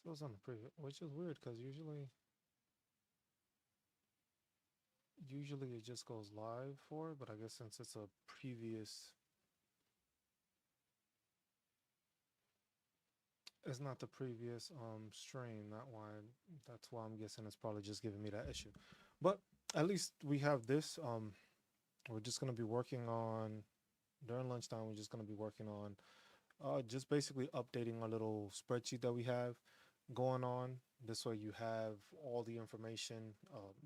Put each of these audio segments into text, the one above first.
Shows on the preview, which is weird because usually it just goes live for it, but I guess since it's a previous, it's not the previous stream. That's why I'm guessing it's probably just giving me that issue. But at least we have this. We're just gonna be working on during lunchtime. We're just gonna be working on just basically updating our little spreadsheet that we have going on. This way you have all the information.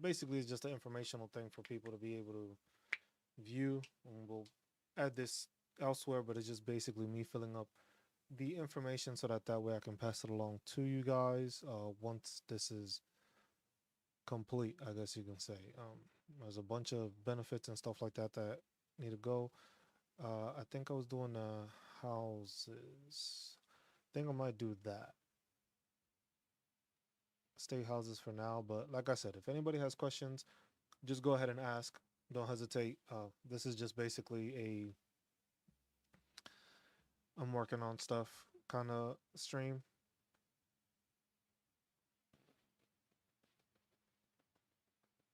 Basically, it's just an informational thing for people to be able to view. And we'll add this elsewhere, but it's just basically me filling up the information so that way I can pass it along to you guys once this is complete, I guess you can say. There's a bunch of benefits and stuff like that that need to go. I think I was doing houses. I think I might do that. State houses for now, but like I said, if anybody has questions, just go ahead and ask. Don't hesitate. This is just basically I'm working on stuff kind of stream.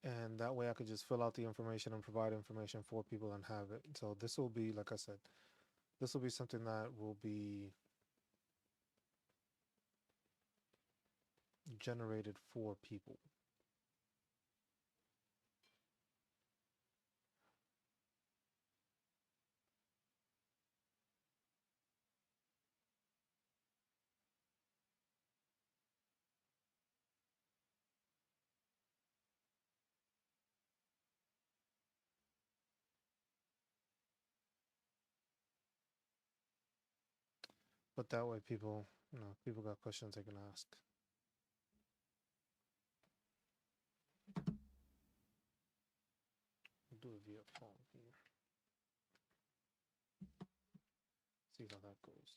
And that way I could just fill out the information and provide information for people and have it. So this will be, like I said, this will be something that will be generated for people. But that way people, people got questions they can ask. We'll do it via phone here. See how that goes.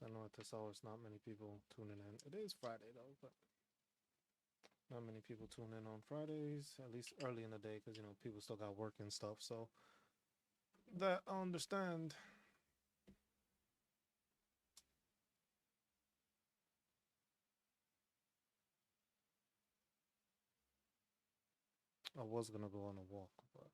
I know at this hour it's not many people tuning in. It is Friday though, but not many people tune in on Fridays, at least early in the day, because people still got work and stuff. So that I understand. I was gonna go on a walk, but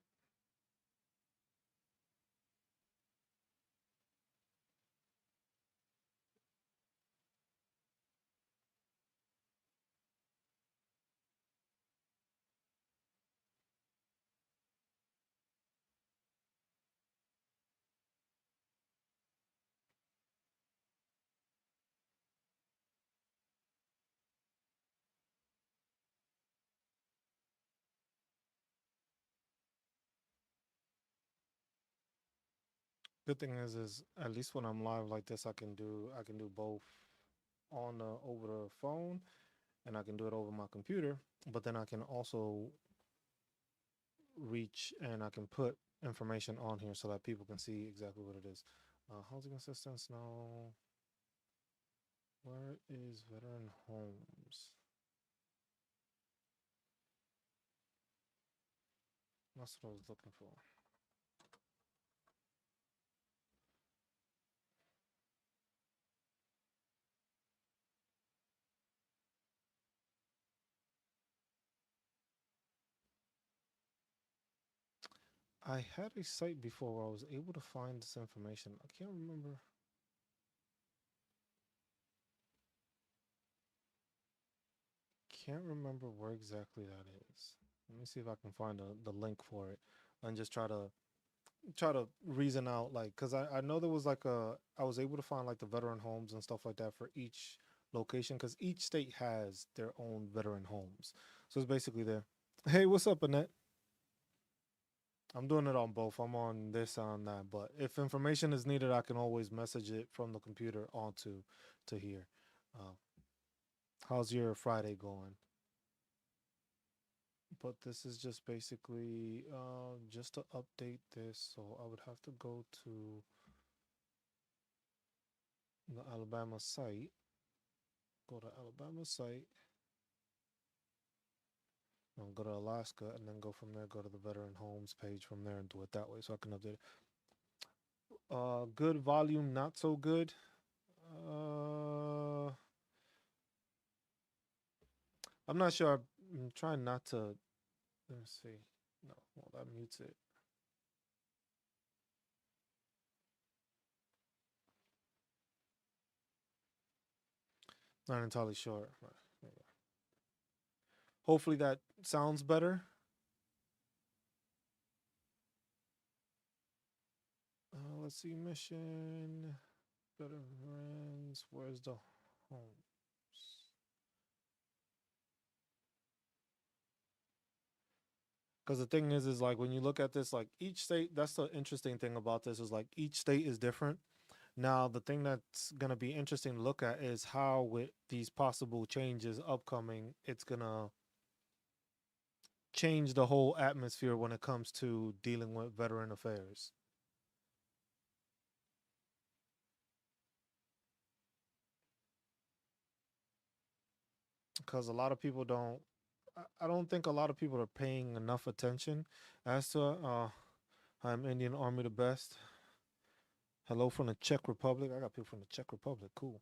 good thing is at least when I'm live like this, I can do both on the over the phone, and I can do it over my computer. But then I can also reach and I can put information on here so that people can see exactly what it is. Housing assistance, no. Where is veteran homes? That's what I was looking for. I had a site before where I was able to find this information. I can't remember. Can't remember where exactly that is. Let me see if I can find the link for it and just try to reason out, like, because I know there was like I was able to find like the veteran homes and stuff like that for each location, because each state has their own veteran homes. So it's basically there. Hey, what's up, Annette? I'm doing it on both. I'm on this on that, but if information is needed, I can always message it from the computer onto to here. Uh, how's your Friday going? But this is just basically just to update this. So I would have to go to the Alabama site. Go to Alabama site. Go to Alaska, and then go from there. Go to the veteran homes page from there and do it that way, so I can update it. Good volume, not so good. Uh, I'm not sure. I'm trying not to. Let me see. No, well, that mutes it. Not entirely sure. Hopefully that sounds better. Let's see. Mission. Better friends. Where's the home? Because the thing is like when you look at this, like each state, that's the interesting thing about this is like each state is different. Now, the thing that's going to be interesting to look at is how, with these possible changes upcoming, it's going to change the whole atmosphere when it comes to dealing with veteran affairs. Because a lot of people don't, I don't think a lot of people are paying enough attention as to, I'm Indian Army the best. Hello from the Czech Republic. I got people from the Czech Republic. Cool.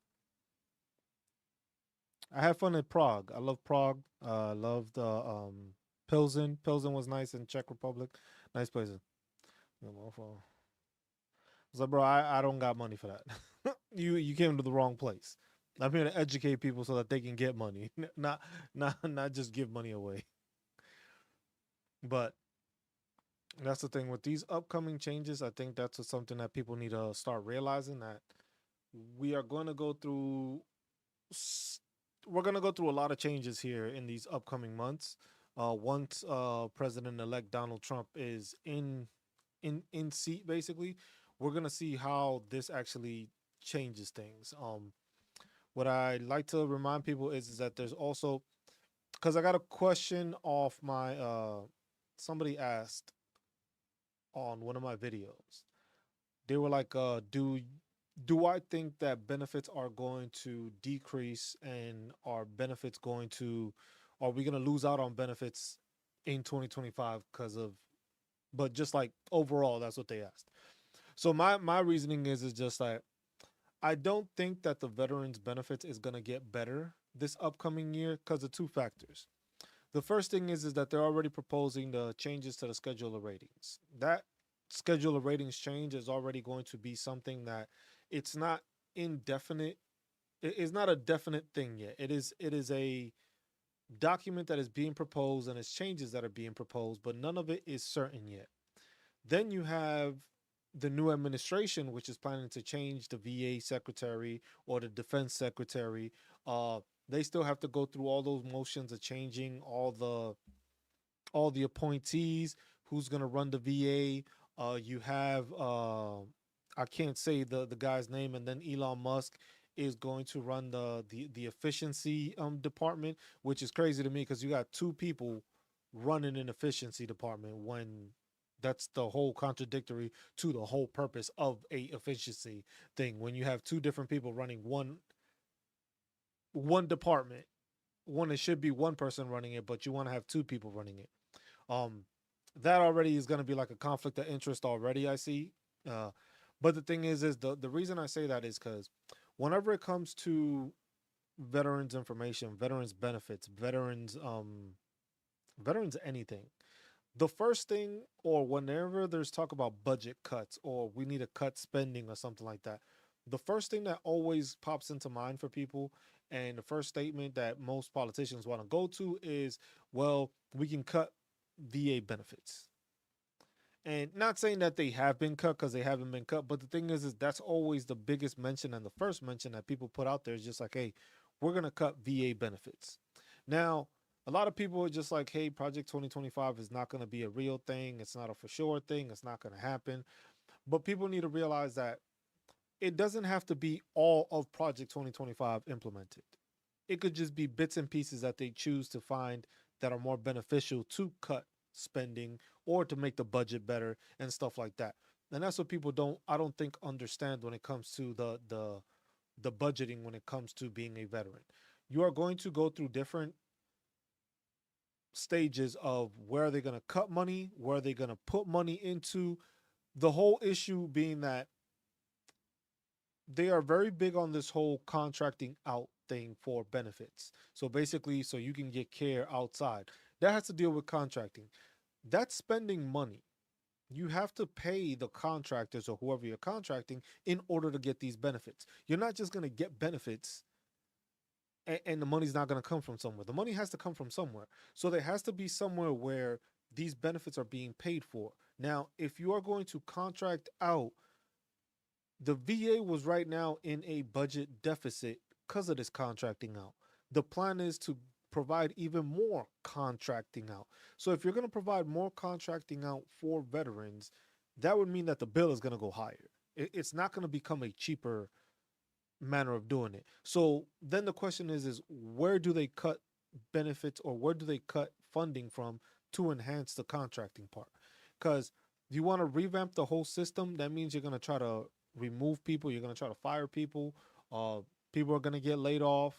I had fun in Prague. I love Prague. I loved Pilsen. Pilsen was nice in Czech Republic. Nice places. I was like, bro, I don't got money for that. You came to the wrong place. I'm here to educate people so that they can get money, not just give money away. But that's the thing with these upcoming changes. I think that's something that people need to start realizing that we are going to go through we're going to go through a lot of changes here in these upcoming months. Once President-elect Donald Trump is in seat, basically, we're going to see how this actually changes things. What I like to remind people is that there's also, because I got a question off my somebody asked on one of my videos. They were like, do I think that benefits are going to decrease and are benefits going to are we going to lose out on benefits in 2025 because of but just like overall that's what they asked. So my reasoning is just like I don't think that the veterans benefits is going to get better this upcoming year because of two factors. The first thing is that they're already proposing the changes to the schedule of ratings. That schedule of ratings change is already going to be something that it's not indefinite. It is not a definite thing yet. It is a document that is being proposed and it's changes that are being proposed, but none of it is certain yet. Then you have the new administration, which is planning to change the VA secretary or the defense secretary. They still have to go through all those motions of changing all the appointees, who's gonna run the VA. You have I can't say the guy's name, and then Elon Musk is going to run the efficiency department, which is crazy to me because you got two people running an efficiency department when that's the whole contradictory to the whole purpose of a efficiency thing when you have two different people running one department. One, it should be one person running it, but you want to have two people running it. um that already is going to be like a conflict of interest already, I see. uh but the thing is the reason I say that is because whenever it comes to veterans information, veterans benefits, veterans anything, the first thing, or whenever there's talk about budget cuts or we need to cut spending or something like that, the first thing that always pops into mind for people and the first statement that most politicians want to go to is, well, we can cut VA benefits. And not saying that they have been cut because they haven't been cut, but the thing is that's always the biggest mention and the first mention that people put out there is just like, hey, we're gonna cut VA benefits. Now, a lot of people are just like, hey, Project 2025 is not gonna be a real thing. It's not a for sure thing. It's not gonna happen. But people need to realize that it doesn't have to be all of Project 2025 implemented. It could just be bits and pieces that they choose to find that are more beneficial to cut spending or to make the budget better and stuff like that. And that's what people don't I don't think understand when it comes to the budgeting when it comes to being a veteran. You are going to go through different stages of where they're going to cut money, where they're going to put money into. The whole issue being that they are very big on this whole contracting out thing for benefits. So basically, so you can get care outside. That has to deal with contracting. That's spending money. You have to pay the contractors or whoever you're contracting in order to get these benefits. You're not just going to get benefits and the money's not going to come from somewhere. The money has to come from somewhere. So there has to be somewhere where these benefits are being paid for. Now, if you are going to contract out, the VA was right now in a budget deficit because of this contracting out. The plan is to provide even more contracting out. So if you're going to provide more contracting out for veterans, that would mean that the bill is going to go higher. It's not going to become a cheaper manner of doing it. So then the question is where do they cut benefits or where do they cut funding from to enhance the contracting part? Because you want to revamp the whole system, that means you're going to try to remove people, you're going to try to fire people, uh, people are going to get laid off.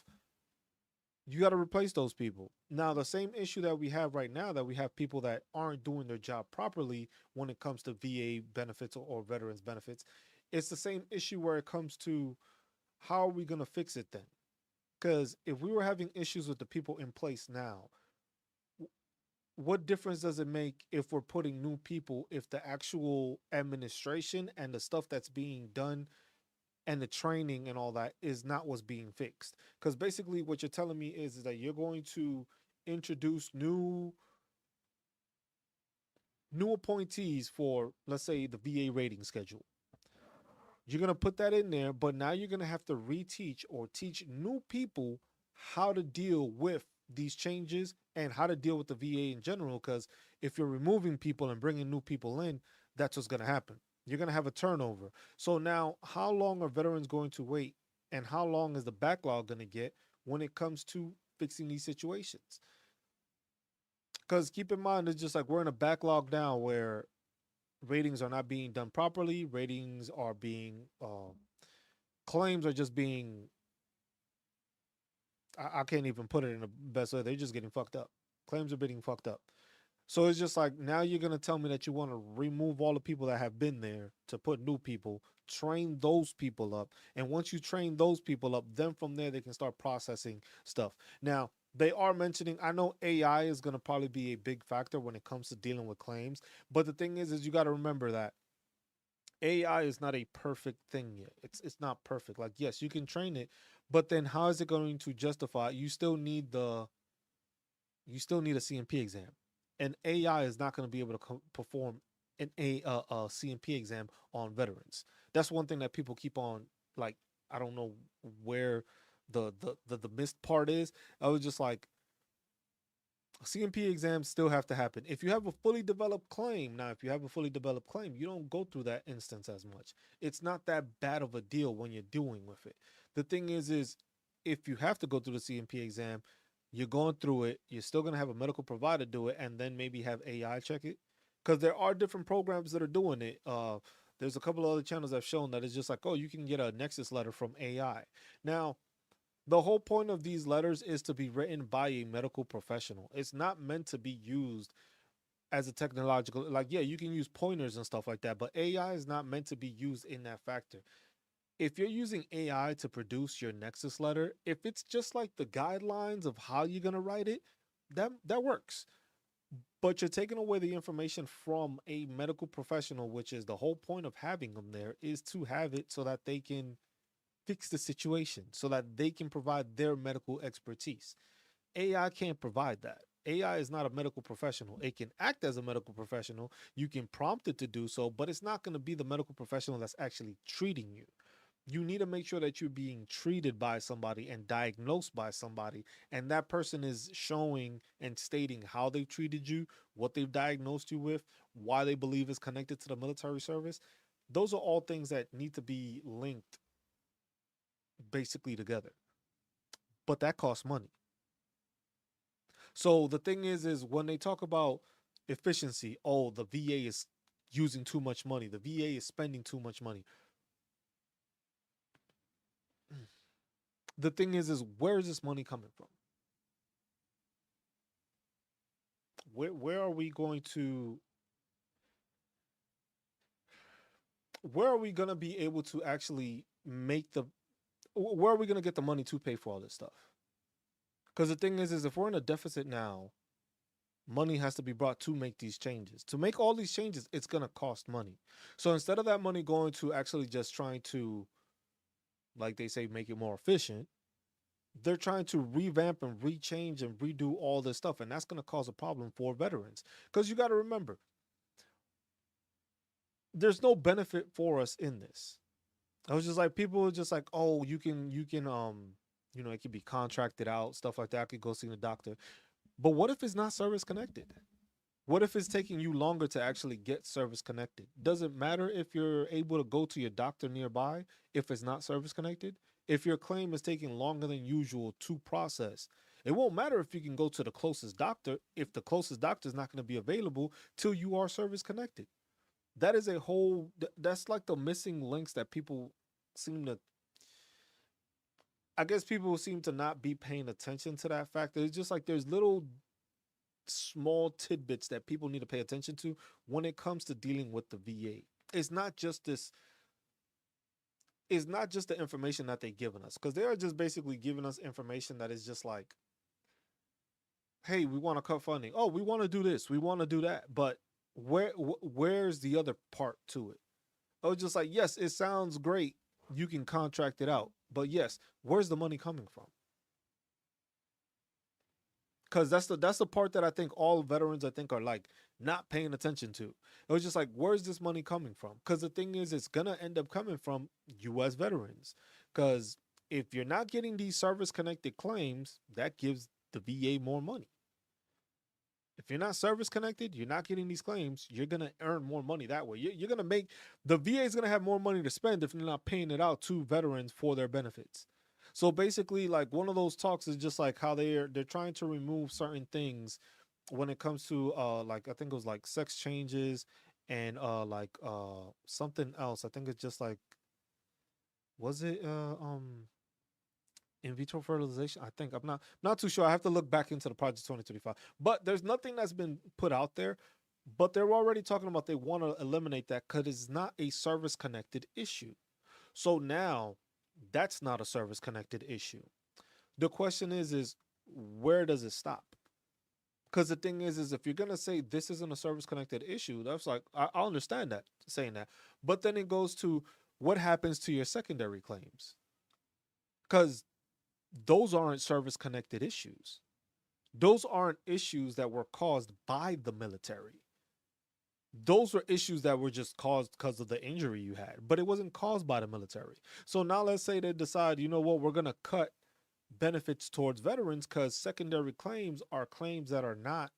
You got to replace those people. Now, the same issue that we have right now, that we have people that aren't doing their job properly when it comes to VA benefits or veterans benefits, it's the same issue where it comes to how are we going to fix it then? Because if we were having issues with the people in place now, what difference does it make if we're putting new people if the actual administration and the stuff that's being done and the training and all that is not what's being fixed? Because basically, what you're telling me is that you're going to introduce new appointees for, let's say, the VA rating schedule. You're going to put that in there, but now you're going to have to reteach or teach new people how to deal with these changes and how to deal with the VA in general. Because if you're removing people and bringing new people in, that's what's going to happen. You're going to have a turnover. So now, how long are veterans going to wait? And how long is the backlog going to get when it comes to fixing these situations? Because keep in mind, it's just like we're in a backlog now where ratings are not being done properly. Ratings are being claims are just being I can't even put it in the best way. They're just getting fucked up. Claims are being fucked up. So it's just like now you're gonna tell me that you want to remove all the people that have been there to put new people, train those people up, and once you train those people up, then from there they can start processing stuff. Now they are mentioning. I know AI is gonna probably be a big factor when it comes to dealing with claims, but the thing is you got to remember that AI is not a perfect thing yet. It's not perfect. Like yes, you can train it, but then how is it going to justify? You still need a CMP exam, and AI is not going to be able to perform a CMP exam on veterans. That's one thing that people keep on like. I don't know where the missed part is. I was just like CMP exams still have to happen. If you have a fully developed claim, now if you have a fully developed claim, you don't go through that instance as much. It's not that bad of a deal when you're doing with it. The thing is if you have to go through the CMP exam, you're going through it, you're still going to have a medical provider do it and then maybe have AI check it. Because there are different programs that are doing it. There's a couple of other channels that have shown that it's just like, oh, you can get a Nexus letter from AI. Now, the whole point of these letters is to be written by a medical professional. It's not meant to be used as a technological, like, yeah, you can use pointers and stuff like that, but AI is not meant to be used in that factor. If you're using AI to produce your Nexus letter, if it's just like the guidelines of how you're going to write it, that works. But you're taking away the information from a medical professional, which is the whole point of having them there, is to have it so that they can fix the situation, so that they can provide their medical expertise. AI can't provide that. AI is not a medical professional. It can act as a medical professional. You can prompt it to do so, but it's not going to be the medical professional that's actually treating you. You need to make sure that you're being treated by somebody and diagnosed by somebody, and that person is showing and stating how they've treated you, what they've diagnosed you with, why they believe is connected to the military service. Those are all things that need to be linked basically together, but that costs money. So the thing is when they talk about efficiency, oh, the VA is using too much money, the VA is spending too much money. The thing is where is this money coming from? Where are we going to where are we going to be able to actually make the where are we going to get the money to pay for all this stuff? Because the thing is if we're in a deficit now, money has to be brought to make these changes. To make all these changes, it's going to cost money. So instead of that money going to actually just trying to, like they say, make it more efficient, they're trying to revamp and rechange and redo all this stuff. And that's going to cause a problem for veterans. Because you got to remember, there's no benefit for us in this. I was just like, people are just like, oh, it can be contracted out, stuff like that. I could go see the doctor. But what if it's not service connected? What if it's taking you longer to actually get service connected? Does it matter if you're able to go to your doctor nearby if it's not service connected? If your claim is taking longer than usual to process, it won't matter if you can go to the closest doctor if the closest doctor is not going to be available till you are service connected. That is that's like the missing links that people seem to, I guess people seem to not be paying attention to that fact. It's just like there's little small tidbits that people need to pay attention to when it comes to dealing with the VA. It's not just this, it's not just the information that they're giving us, because they are just basically giving us information that is just like, hey, we want to cut funding. Oh, we want to do this. We want to do that. But where's the other part to it? Oh, just like, yes, it sounds great. You can contract it out. But yes, where's the money coming from? Because that's the part that I think all veterans, I think, are like not paying attention to. It was just like, where's this money coming from? Because the thing is, it's gonna end up coming from U.S. veterans. Because if you're not getting these service connected claims, that gives the VA more money. If you're not service connected, you're not getting these claims, you're going to earn more money that way. You're going to make, the VA is going to have more money to spend if they're not paying it out to veterans for their benefits. So basically, like, one of those talks is just like how they're trying to remove certain things when it comes to like, I think it was like sex changes and something else. I think it's just like, was it in vitro fertilization? I think I'm not too sure. I have to look back into the Project 2025. But there's nothing that's been put out there. But they're already talking about they want to eliminate that because it's not a service connected issue. So now that's not a service connected issue. The question is where does it stop? Because the thing is if you're gonna say this isn't a service connected issue, that's like, I understand that, saying that. But then it goes to what happens to your secondary claims, because those aren't service connected issues. Those aren't issues that were caused by the military. Those were issues that were just caused because of the injury you had, but it wasn't caused by the military. So now let's say they decide, you know what, we're going to cut benefits towards veterans because secondary claims are claims that are not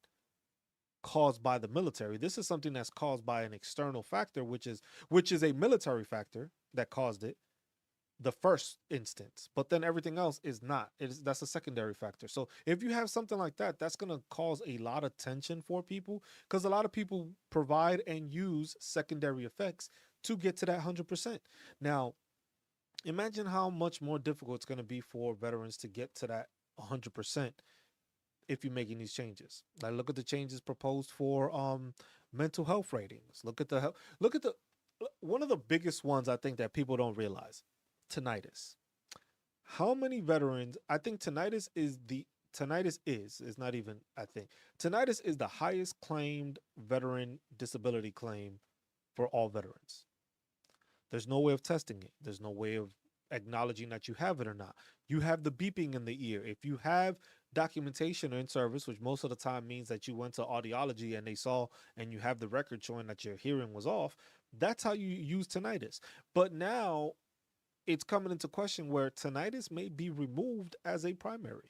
caused by the military. This is something that's caused by an external factor, which is a military factor that caused it, the first instance, but then everything else is not. That's a secondary factor. So if you have something like that, that's going to cause a lot of tension for people, because a lot of people provide and use secondary effects to get to that 100%. Now, imagine how much more difficult it's going to be for veterans to get to that 100% if you're making these changes. Like, look at the changes proposed for mental health ratings. Look at the one of the biggest ones I think that people don't realize: tinnitus. How many veterans? I think tinnitus is not even, I think tinnitus is the highest claimed veteran disability claim for all veterans. There's no way of testing it. There's no way of acknowledging that you have it or not. You have the beeping in the ear. If you have documentation in service, which most of the time means that you went to audiology and they saw, and you have the record showing that your hearing was off, that's how you use tinnitus. But now it's coming into question where tinnitus may be removed as a primary.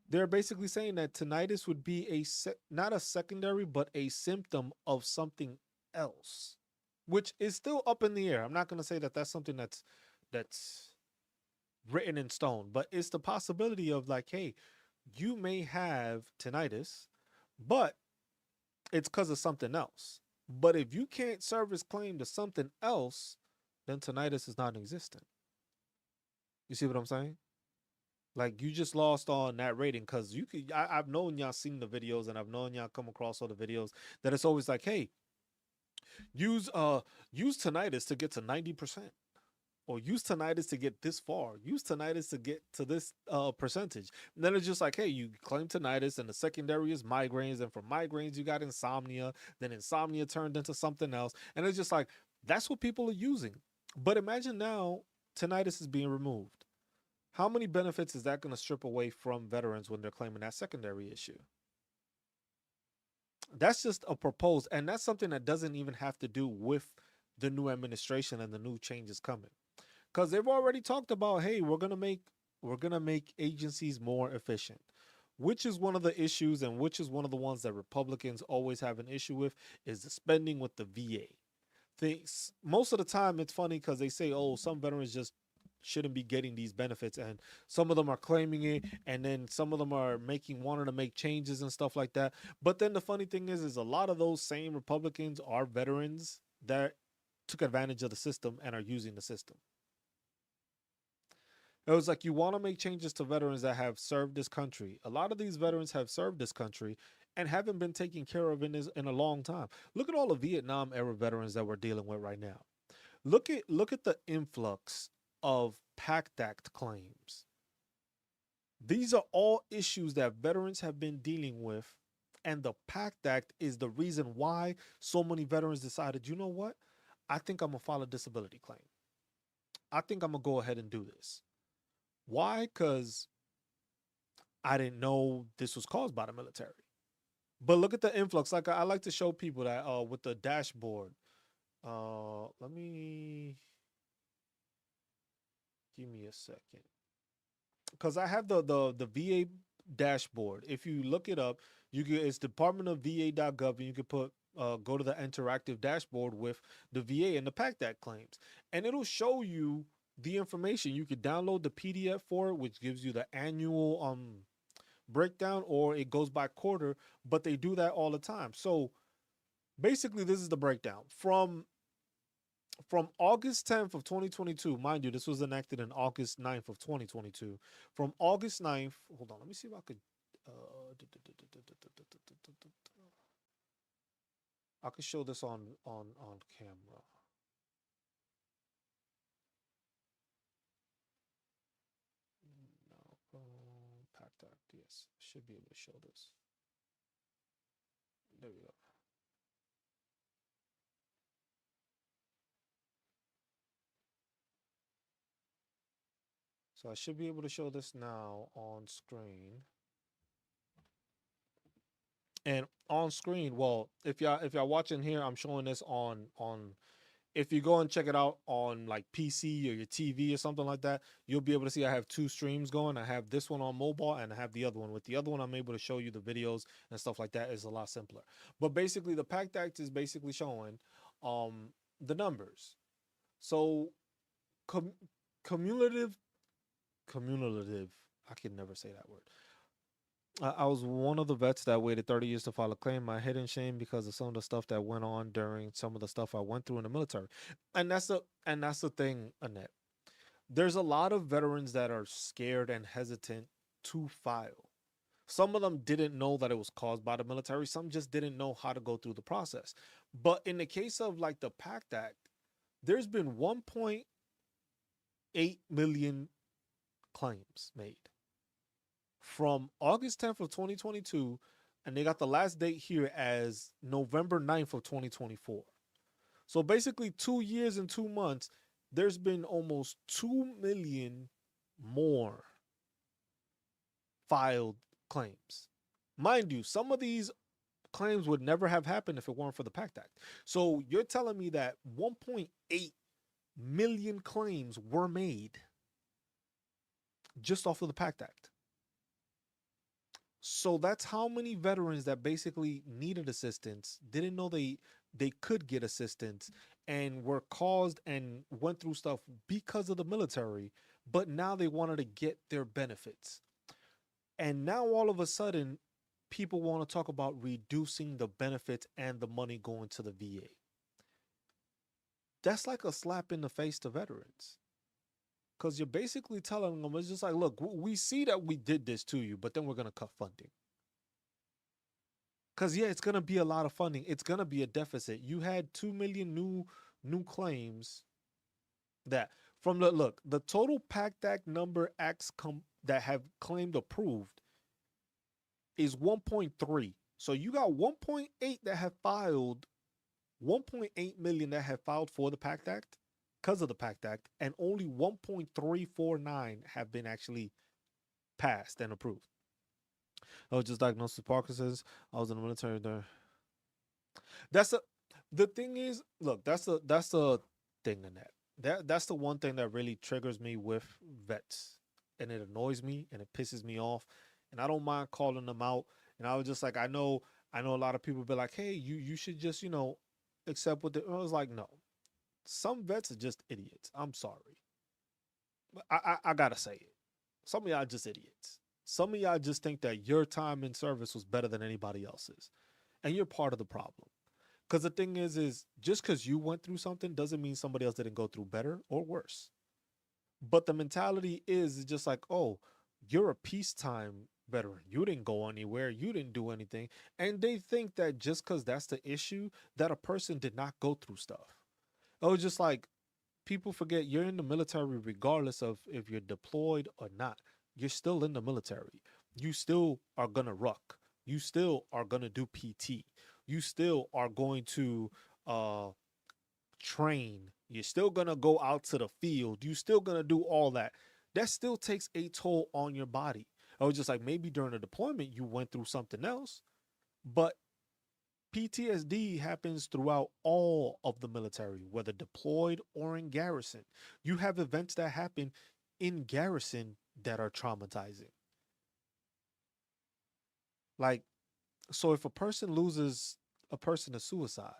They're basically saying that tinnitus would be not a secondary, but a symptom of something else, which is still up in the air. I'm not going to say that that's something that's written in stone, but it's the possibility of like, hey, you may have tinnitus, but it's because of something else. But if you can't service claim to something else, then tinnitus is non-existent. You see what I'm saying? Like, you just lost on that rating, because I've known y'all seen the videos, and I've known y'all come across all the videos that it's always like, hey, Use use tinnitus to get to 90%. Or use tinnitus to get this far. Use tinnitus to get to this percentage. And then it's just like, hey, you claim tinnitus, and the secondary is migraines, and from migraines you got insomnia. Then insomnia turned into something else, and it's just like that's what people are using. But imagine now tinnitus is being removed. How many benefits is that going to strip away from veterans when they're claiming that secondary issue? That's just a proposed, and that's something that doesn't even have to do with the new administration and the new changes coming, because they've already talked about, hey, we're gonna make agencies more efficient, which is one of the issues, and which is one of the ones that Republicans always have an issue with, is the spending with the VA. Things most of the time it's funny because they say, oh, some veterans just shouldn't be getting these benefits, and some of them are claiming it, and then some of them are making wanting to make changes and stuff like that. But then the funny thing is a lot of those same Republicans are veterans that took advantage of the system and are using the system. It was like, you want to make changes to veterans that have served this country. A lot of these veterans have served this country and haven't been taken care of in a long time. Look at all the Vietnam era veterans that we're dealing with right now. Look at the influx of PACT Act claims. These are all issues that veterans have been dealing with, and the PACT Act is the reason why so many veterans decided, you know what? I think I'm gonna file a disability claim. I think I'm gonna go ahead and do this. Why? Because I didn't know this was caused by the military. But look at the influx. Like, I like to show people that with the dashboard. Let me give me a second, because I have the VA dashboard. If you look it up, you can it's Department of VA.gov, and you can put go to the interactive dashboard with the VA and the PACT Act claims, and it'll show you the information. You could download the PDF for it, which gives you the annual breakdown, or it goes by quarter, but they do that all the time. So basically, this is the breakdown from August 10th of 2022. Mind you, this was enacted in August 9th of 2022. From August 9th, hold on, let me see if I could I could show this on camera. No, Pact Act, yes, should be able to show this. There we go. So I should be able to show this now on screen. And on screen, well, if y'all watching here, I'm showing this on if you go and check it out on like PC or your TV or something like that, you'll be able to see I have two streams going. I have this one on mobile, and I have the other one. With the other one, I'm able to show you the videos and stuff like that. It's a lot simpler. But basically, the PACT Act is basically showing the numbers. So com- cumulative cumulative. I can never say that word. I was one of the vets that waited 30 years to file a claim. My hidden shame because of some of the stuff that went on during some of the stuff I went through in the military. And that's the thing, Annette. There's a lot of veterans that are scared and hesitant to file. Some of them didn't know that it was caused by the military. Some just didn't know how to go through the process. But in the case of like the PACT Act, there's been 1.8 million claims made from August 10th of 2022, and they got the last date here as November 9th of 2024. So basically 2 years and 2 months, there's been almost 2 million more filed claims. Mind you, some of these claims would never have happened if it weren't for the PACT Act. So you're telling me that 1.8 million claims were made just off of the PACT Act. So that's how many veterans that basically needed assistance, didn't know they could get assistance, and were caused and went through stuff because of the military, but now they wanted to get their benefits. And now all of a sudden, people want to talk about reducing the benefits and the money going to the VA. That's like a slap in the face to veterans. Because you're basically telling them, it's just like, look, we see that we did this to you, but then we're going to cut funding. Cause yeah, it's gonna be a lot of funding. It's gonna be a deficit. You had 2 million new claims that from the look, the total PACT Act number acts that have claimed approved is 1.3. So you got 1.8 that have filed, 1.8 million that have filed for the PACT Act because of the PACT Act, and only 1.349 have been actually passed and approved. I was just diagnosed with Parkinson's. I was in the military there. That's a the thing is, look, that's a thing in that. That's the one thing that really triggers me with vets. And it annoys me and it pisses me off. And I don't mind calling them out. And I was just like, I know a lot of people be like, hey, you should just, accept what I was like, no. Some vets are just idiots. I'm sorry. But I gotta say it. Some of y'all just idiots. Some of y'all just think that your time in service was better than anybody else's. And you're part of the problem. Because the thing is just because you went through something doesn't mean somebody else didn't go through better or worse. But the mentality is just like, oh, you're a peacetime veteran. You didn't go anywhere. You didn't do anything. And they think that just because that's the issue, that a person did not go through stuff. Oh, just like people forget you're in the military regardless of if you're deployed or not. You're still in the military. You still are going to ruck. You still are going to do PT. You still are going to uh, train. You're still going to go out to the field. You still going to do all that. That still takes a toll on your body. I was just like, maybe during a deployment, you went through something else, but PTSD happens throughout all of the military, whether deployed or in garrison. You have events that happen in garrison that are traumatizing. Like, so if a person loses a person to suicide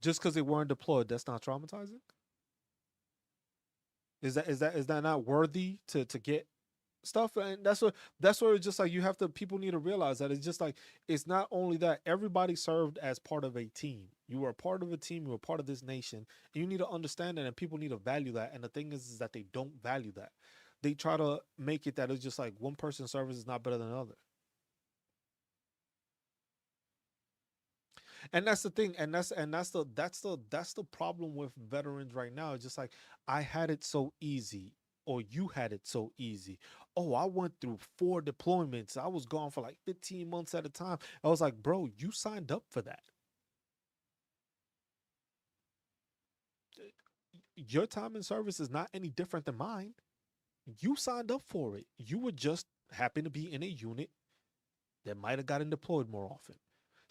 just because they weren't deployed, that's not traumatizing? Is that not worthy to get stuff? And that's where it's just like you have to people need to realize that it's just like it's not only that everybody served as part of a team. You were a part of a team, you were part of this nation, and you need to understand that and people need to value that. And the thing is that they don't value that. They try to make it that it's just like one person's service is not better than another. And that's the thing, and that's the problem with veterans right now. It's just like I had it so easy, or you had it so easy. Oh, I went through 4 deployments. I was gone for like 15 months at a time. I was like, bro, you signed up for that. Your time in service is not any different than mine. You signed up for it. You were just happen to be in a unit that might have gotten deployed more often.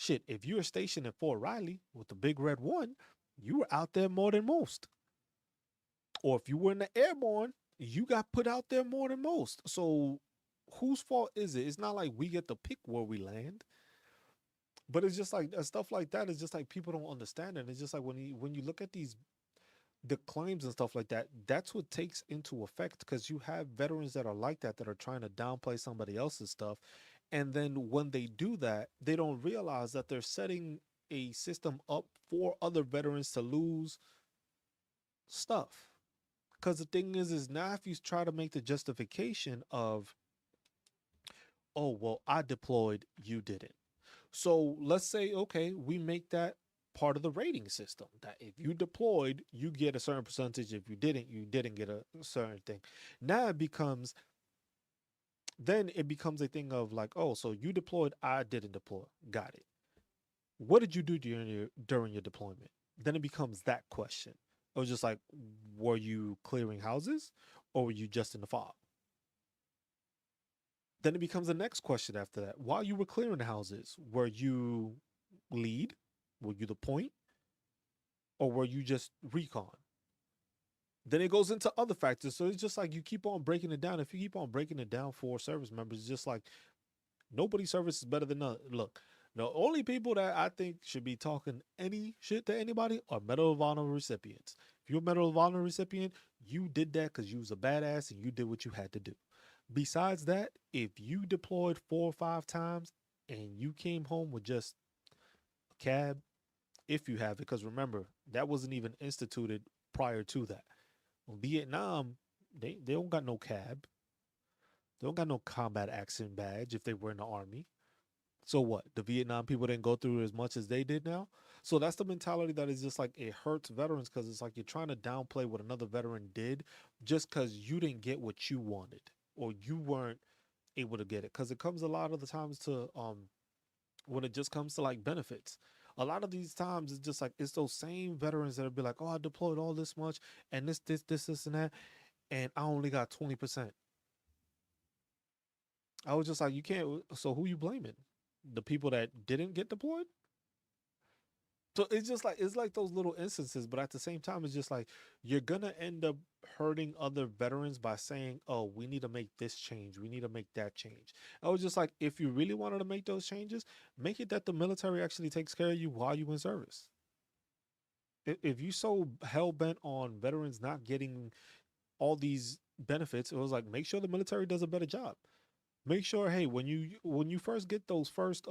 Shit, if you were stationed at Fort Riley with the Big Red One, you were out there more than most. Or if you were in the airborne, you got put out there more than most. So whose fault is it? It's not like we get to pick where we land, but it's just like stuff like that. It's just like people don't understand it. It's just like when you look at these the claims and stuff like that, that's what takes into effect because you have veterans that are like that that are trying to downplay somebody else's stuff. And then when they do that, they don't realize that they're setting a system up for other veterans to lose stuff. Because the thing is now if you try to make the justification of, oh, well, I deployed, you didn't. So let's say, okay, we make that part of the rating system that if you deployed, you get a certain percentage. If you didn't get a certain thing. Now it becomes a thing of like, oh, so you deployed, I didn't deploy. Got it. What did you do during your deployment? Then it becomes that question. It was just like, were you clearing houses or were you just in the fob? Then it becomes the next question after that. While you were clearing the houses, were you lead? Were you the point? Or were you just recon? Then it goes into other factors. So it's just like you keep on breaking it down. If you keep on breaking it down for service members, it's just like nobody's service is better than none. Look, the only people that I think should be talking any shit to anybody are Medal of Honor recipients. If you're a Medal of Honor recipient, you did that because you was a badass and you did what you had to do. Besides that, if you deployed 4 or 5 times and you came home with just a cab, if you have it, because remember, that wasn't even instituted prior to that. Vietnam, they don't got no cab. They don't got no combat action badge if they were in the army. So what? The Vietnam people didn't go through as much as they did now. So that's the mentality that is just like it hurts veterans because it's like you're trying to downplay what another veteran did just because you didn't get what you wanted or you weren't able to get it. Because it comes a lot of the times to when it just comes to like benefits. A lot of these times it's just like it's those same veterans that'll be like, oh, I deployed all this much and this, and that, and I only got 20%. I was just like, you can't. So who you blaming? The people that didn't get deployed? So it's like those little instances, but at the same time, it's just like you're gonna end up hurting other veterans by saying, "Oh, we need to make this change. We need to make that change." I was just like, if you really wanted to make those changes, make it that the military actually takes care of you while you in service. If you so hell bent on veterans not getting all these benefits, it was like make sure the military does a better job. Make sure, hey, when you first get those first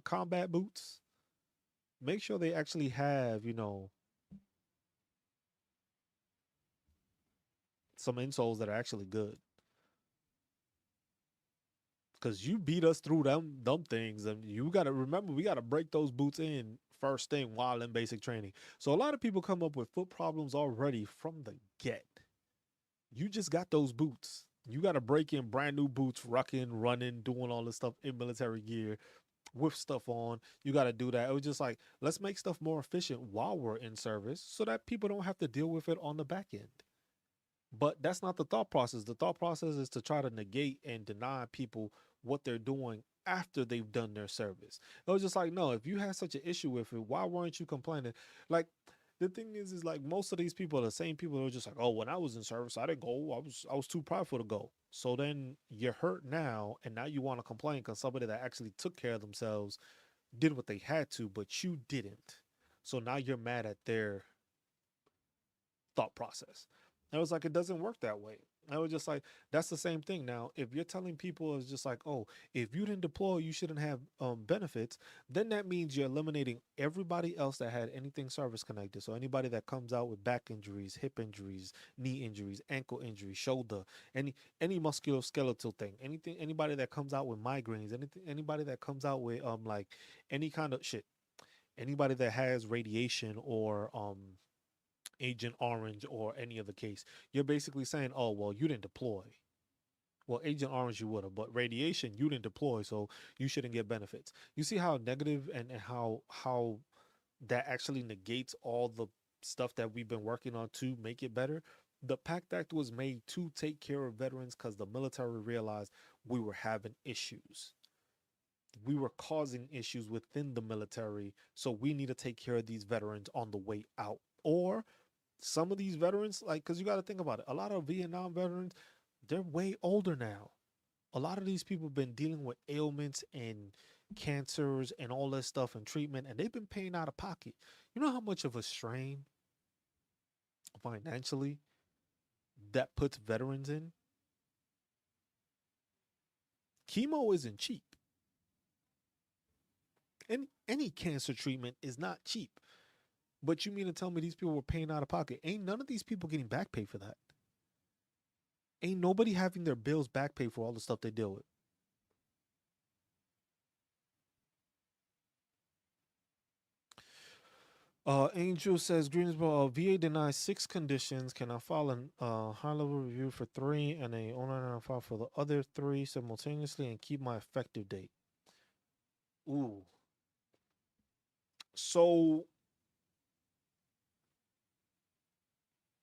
combat boots, make sure they actually have some insoles that are actually good. Cause you beat us through them things, and you gotta remember we gotta break those boots in first thing while in basic training. So a lot of people come up with foot problems already from the get. You just got those boots. You gotta break in brand new boots, rucking, running, doing all this stuff in military gear with stuff on. You gotta do that. It was just like let's make stuff more efficient while we're in service, so that people don't have to deal with it on the back end. But that's not the thought process. The thought process is to try to negate and deny people what they're doing after they've done their service. It was just like, no, if you had such an issue with it, why weren't you complaining? Like, the thing is like most of these people are the same people that are just like, oh, when I was in service, I didn't go. I was too prideful to go. So then you're hurt now, and now you want to complain because somebody that actually took care of themselves did what they had to, but you didn't. So now you're mad at their thought process. And it was like, it doesn't work that way. I was just like, that's the same thing. Now, if you're telling people it's just like, oh, if you didn't deploy, you shouldn't have benefits, then that means you're eliminating everybody else that had anything service connected. So anybody that comes out with back injuries, hip injuries, knee injuries, ankle injuries, shoulder, any musculoskeletal thing, anything, anybody that comes out with migraines, anything, anybody that comes out with like any kind of shit, anybody that has radiation or Agent Orange or any other case, you're basically saying, oh, well, you didn't deploy. Well, Agent Orange, you would have, but radiation, you didn't deploy, so you shouldn't get benefits. You see how negative and how that actually negates all the stuff that we've been working on to make it better. The Pact Act was made to take care of veterans because the military realized we were having issues. We were causing issues within the military, so we need to take care of these veterans on the way out. Or some of these veterans, like, because you got to think about it, a lot of Vietnam veterans, they're way older now. A lot of these people have been dealing with ailments and cancers and all this stuff and treatment, and they've been paying out of pocket. You know how much of a strain financially that puts veterans in? Chemo isn't cheap. Any cancer treatment is not cheap. But you mean to tell me these people were paying out of pocket? Ain't none of these people getting back pay for that. Ain't nobody having their bills back paid for all the stuff they deal with. Angel says Greensboro VA denies 6 conditions. Can I file a high level review for 3 and a 09 file for the other 3 simultaneously and keep my effective date? Ooh. So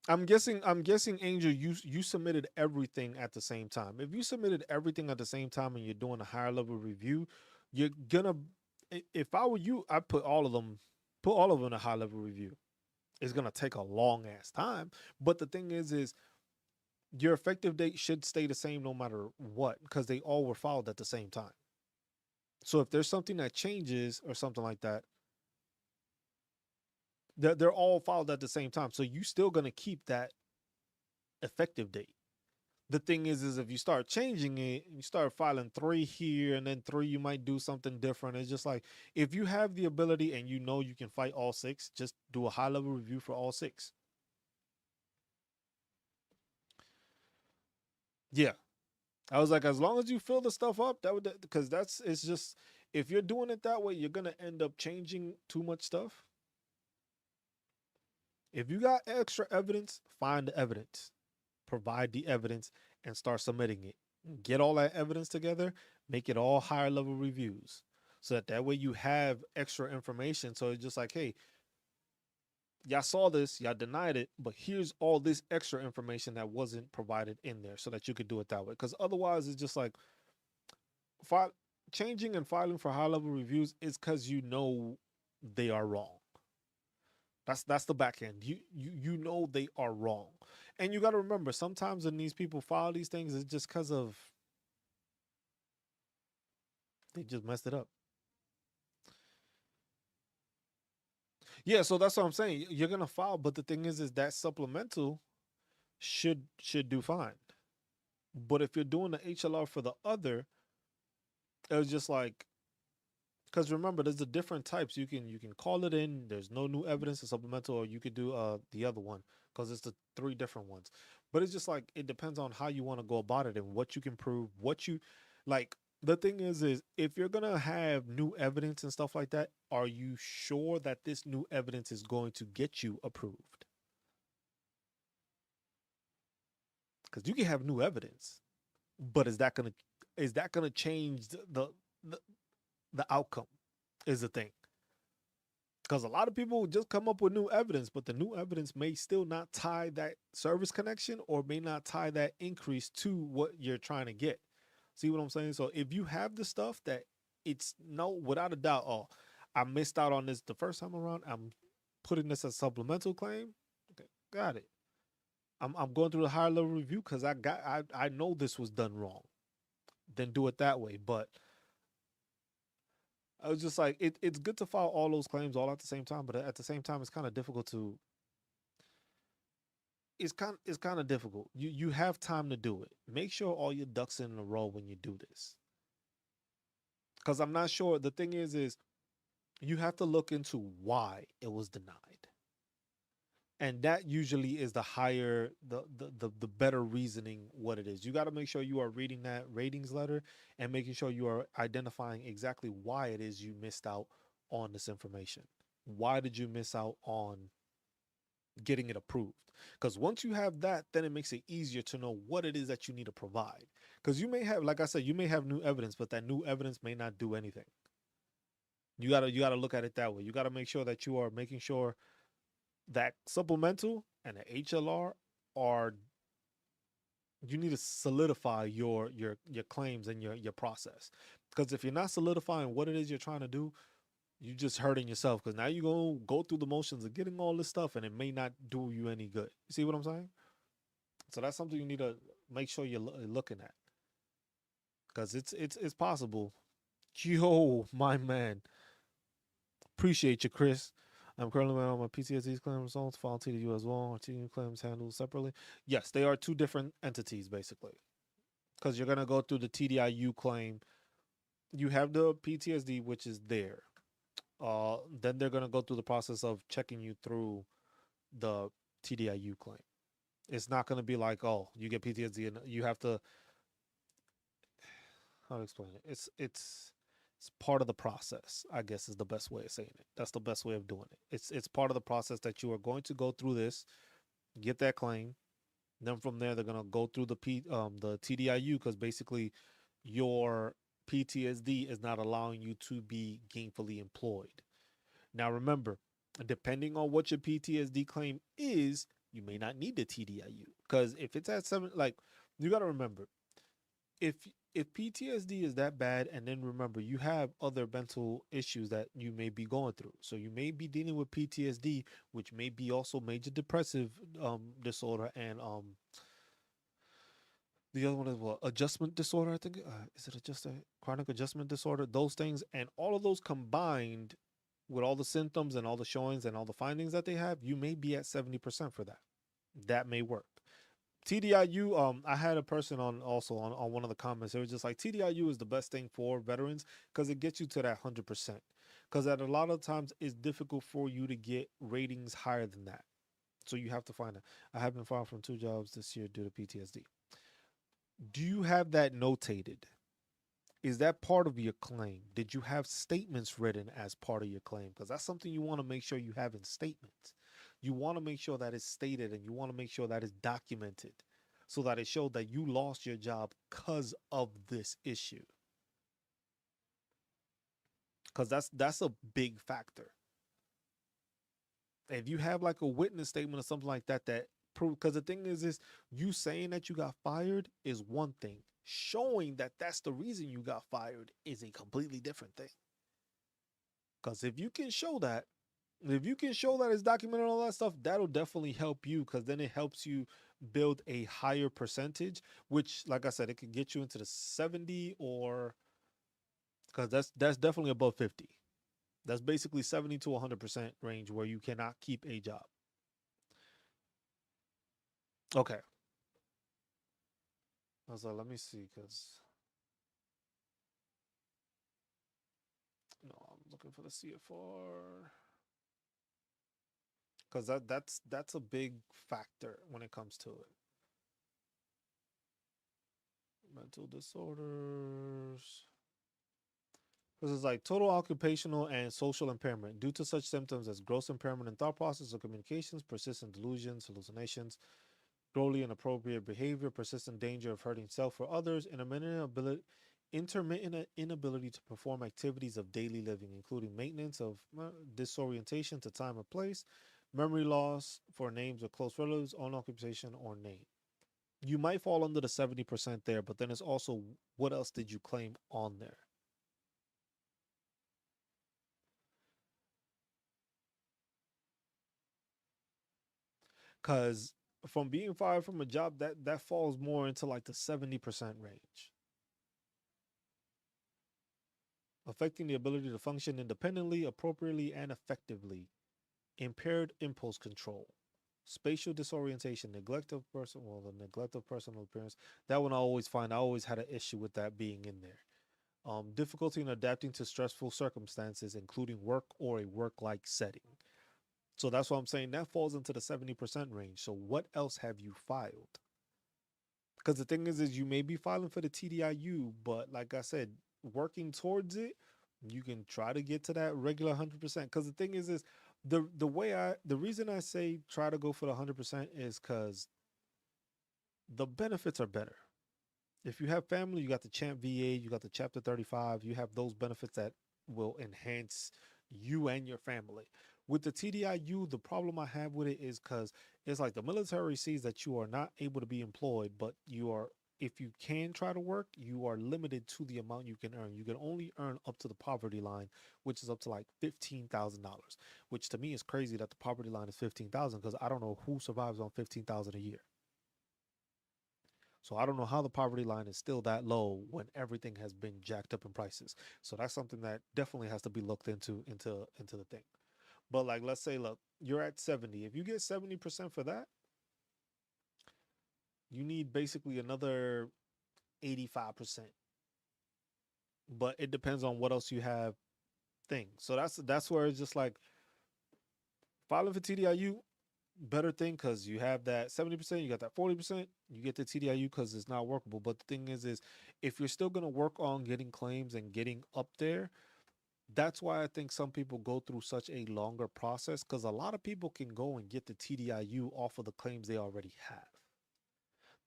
I'm guessing Angel, you submitted everything at the same time. If you submitted everything at the same time and you're doing a higher level review, you're gonna if I were you, I'd put all of them in a high level review. It's gonna take a long ass time. But the thing is your effective date should stay the same no matter what, because they all were filed at the same time. So if there's something that changes or something like that, they're all filed at the same time. So you still gonna keep that effective date. The thing is if you start changing it, you start filing 3 here and then 3, you might do something different. It's just like if you have the ability and you know you can fight all 6, just do a high level review for all 6. Yeah, I was like, as long as you fill the stuff up, that would because that's it's just If you're doing it that way, you're gonna end up changing too much stuff. If you got extra evidence, find the evidence, provide the evidence, and start submitting it. Get all that evidence together, make it all higher level reviews, so that way you have extra information. So it's just like, hey, y'all saw this, y'all denied it, but here's all this extra information that wasn't provided in there, so that you could do it that way. Because otherwise, it's just like file, changing and filing for high level reviews is because you know they are wrong. That's the back end. You know they are wrong, and you got to remember sometimes when these people file these things, it's just because of they just messed it up. Yeah, so that's what I'm saying. You're gonna file, but the thing is that supplemental should do fine. But if you're doing the HLR for the other, it was just like, because remember, there's the different types. You can call it in. There's no new evidence, a supplemental, or you could do the other one, because it's the three different ones. But it's just like it depends on how you want to go about it and what you can prove. What you like. The thing is if you're gonna have new evidence and stuff like that, are you sure that this new evidence is going to get you approved? Because you can have new evidence, but is that gonna change the, the outcome? Is the thing. Because a lot of people just come up with new evidence, but the new evidence may still not tie that service connection or may not tie that increase to what you're trying to get. See what I'm saying? So if you have the stuff that it's no, without a doubt, oh, I missed out on this the first time around, I'm putting this as supplemental claim. Okay, got it. I'm going through the higher level review because I know this was done wrong. Then do it that way. But I was just like, it's good to file all those claims all at the same time, but at the same time, it's kind of difficult to. It's kind of difficult. You have time to do it. Make sure all your ducks in a row when you do this, because I'm not sure. The thing is you have to look into why it was denied, and that usually is the higher the better reasoning what it is. You got to make sure you are reading that ratings letter and making sure you are identifying exactly why it is you missed out on this information. Why did you miss out on getting it approved? Because once you have that, then it makes it easier to know what it is that you need to provide. Because you may have, like I said, you may have new evidence, but that new evidence may not do anything. You gotta look at it that way. You gotta make sure that you are making sure that supplemental and the HLR are, you need to solidify your claims and your process. Because if you're not solidifying what it is you're trying to do, you just hurting yourself. Because now you're gonna go through the motions of getting all this stuff, and it may not do you any good. You see what I'm saying? So that's something you need to make sure you're looking at, because it's possible. Yo, my man, appreciate you, Chris. I'm currently on my PTSD claim results, file TDU as well. Are TDU claims handled separately? Yes, they are two different entities, basically. Because you're going to go through the TDIU claim. You have the PTSD, which is there. Then they're going to go through the process of checking you through the TDIU claim. It's not going to be like, oh, you get PTSD and you have to, how to explain it? It's part of the process, I guess is the best way of saying it. That's the best way of doing it. It's part of the process that you are going to go through this, get that claim. Then from there, they're gonna go through the TDIU, because basically your PTSD is not allowing you to be gainfully employed. Now remember, depending on what your PTSD claim is, you may not need the TDIU, because if it's at seven, like, you got to remember, if if PTSD is that bad, and then remember you have other mental issues that you may be going through, so you may be dealing with PTSD, which may be also major depressive disorder, and the other one is what, adjustment disorder, I think. Is it just a chronic adjustment disorder? Those things, and all of those combined with all the symptoms and all the showings and all the findings that they have, you may be at 70% for that. That may work. TDIU, I had a person on also on one of the comments. It was just like, TDIU is the best thing for veterans because it gets you to that 100%. Because at a lot of times it's difficult for you to get ratings higher than that. So you have to find it. I have been fired from 2 jobs this year due to PTSD. Do you have that notated? Is that part of your claim? Did you have statements written as part of your claim? Because that's something you want to make sure you have in statements. You want to make sure that it's stated and you want to make sure that it's documented so that it showed that you lost your job because of this issue. Because that's a big factor. If you have like a witness statement or something like that that prove, because the thing is you saying that you got fired is one thing. Showing that that's the reason you got fired is a completely different thing. Because if you can show that it's documented and all that stuff, that'll definitely help you because then it helps you build a higher percentage, which, like I said, it could get you into the 70 or because that's definitely above 50. That's basically 70 to 100% range where you cannot keep a job. Okay. I was like, let me see, because no, I'm looking for the CFR because that's a big factor when it comes to it. Mental disorders. This is like total occupational and social impairment due to such symptoms as gross impairment in thought process or communications, persistent delusions, hallucinations, grossly inappropriate behavior, persistent danger of hurting self or others, intermittent inability to perform activities of daily living, including maintenance of disorientation to time or place, memory loss for names of close relatives, own occupation, or name. You might fall under the 70% there, but then it's also what else did you claim on there? Because from being fired from a job, that falls more into like the 70% range, affecting the ability to function independently, appropriately, and effectively, impaired impulse control, spatial disorientation, the neglect of personal appearance. That one I always find, I always had an issue with that being in there. Difficulty in adapting to stressful circumstances, including work or a work-like setting. So that's what I'm saying. That falls into the 70% range. So what else have you filed? Because the thing is you may be filing for the TDIU, but like I said, working towards it, you can try to get to that regular 100%. Because the thing is the reason I say try to go for the 100% is because the benefits are better. If you have family, you got the Champ VA, you got the Chapter 35, you have those benefits that will enhance you and your family. With the TDIU, the problem I have with it is because it's like the military sees that you are not able to be employed, but you are, if you can try to work, you are limited to the amount you can earn. You can only earn up to the poverty line, which is up to like $15,000, which to me is crazy that the poverty line is 15,000 because I don't know who survives on 15,000 a year. So I don't know how the poverty line is still that low when everything has been jacked up in prices. So that's something that definitely has to be looked into the thing. But like let's say look, you're at 70. If you get 70% for that, you need basically another 85%. But it depends on what else you have things. So that's where it's just like filing for TDIU, better thing because you have that 70%, you got that 40%, you get the TDIU because it's not workable. But the thing is if you're still gonna work on getting claims and getting up there, that's why I think some people go through such a longer process because a lot of people can go and get the TDIU off of the claims they already have.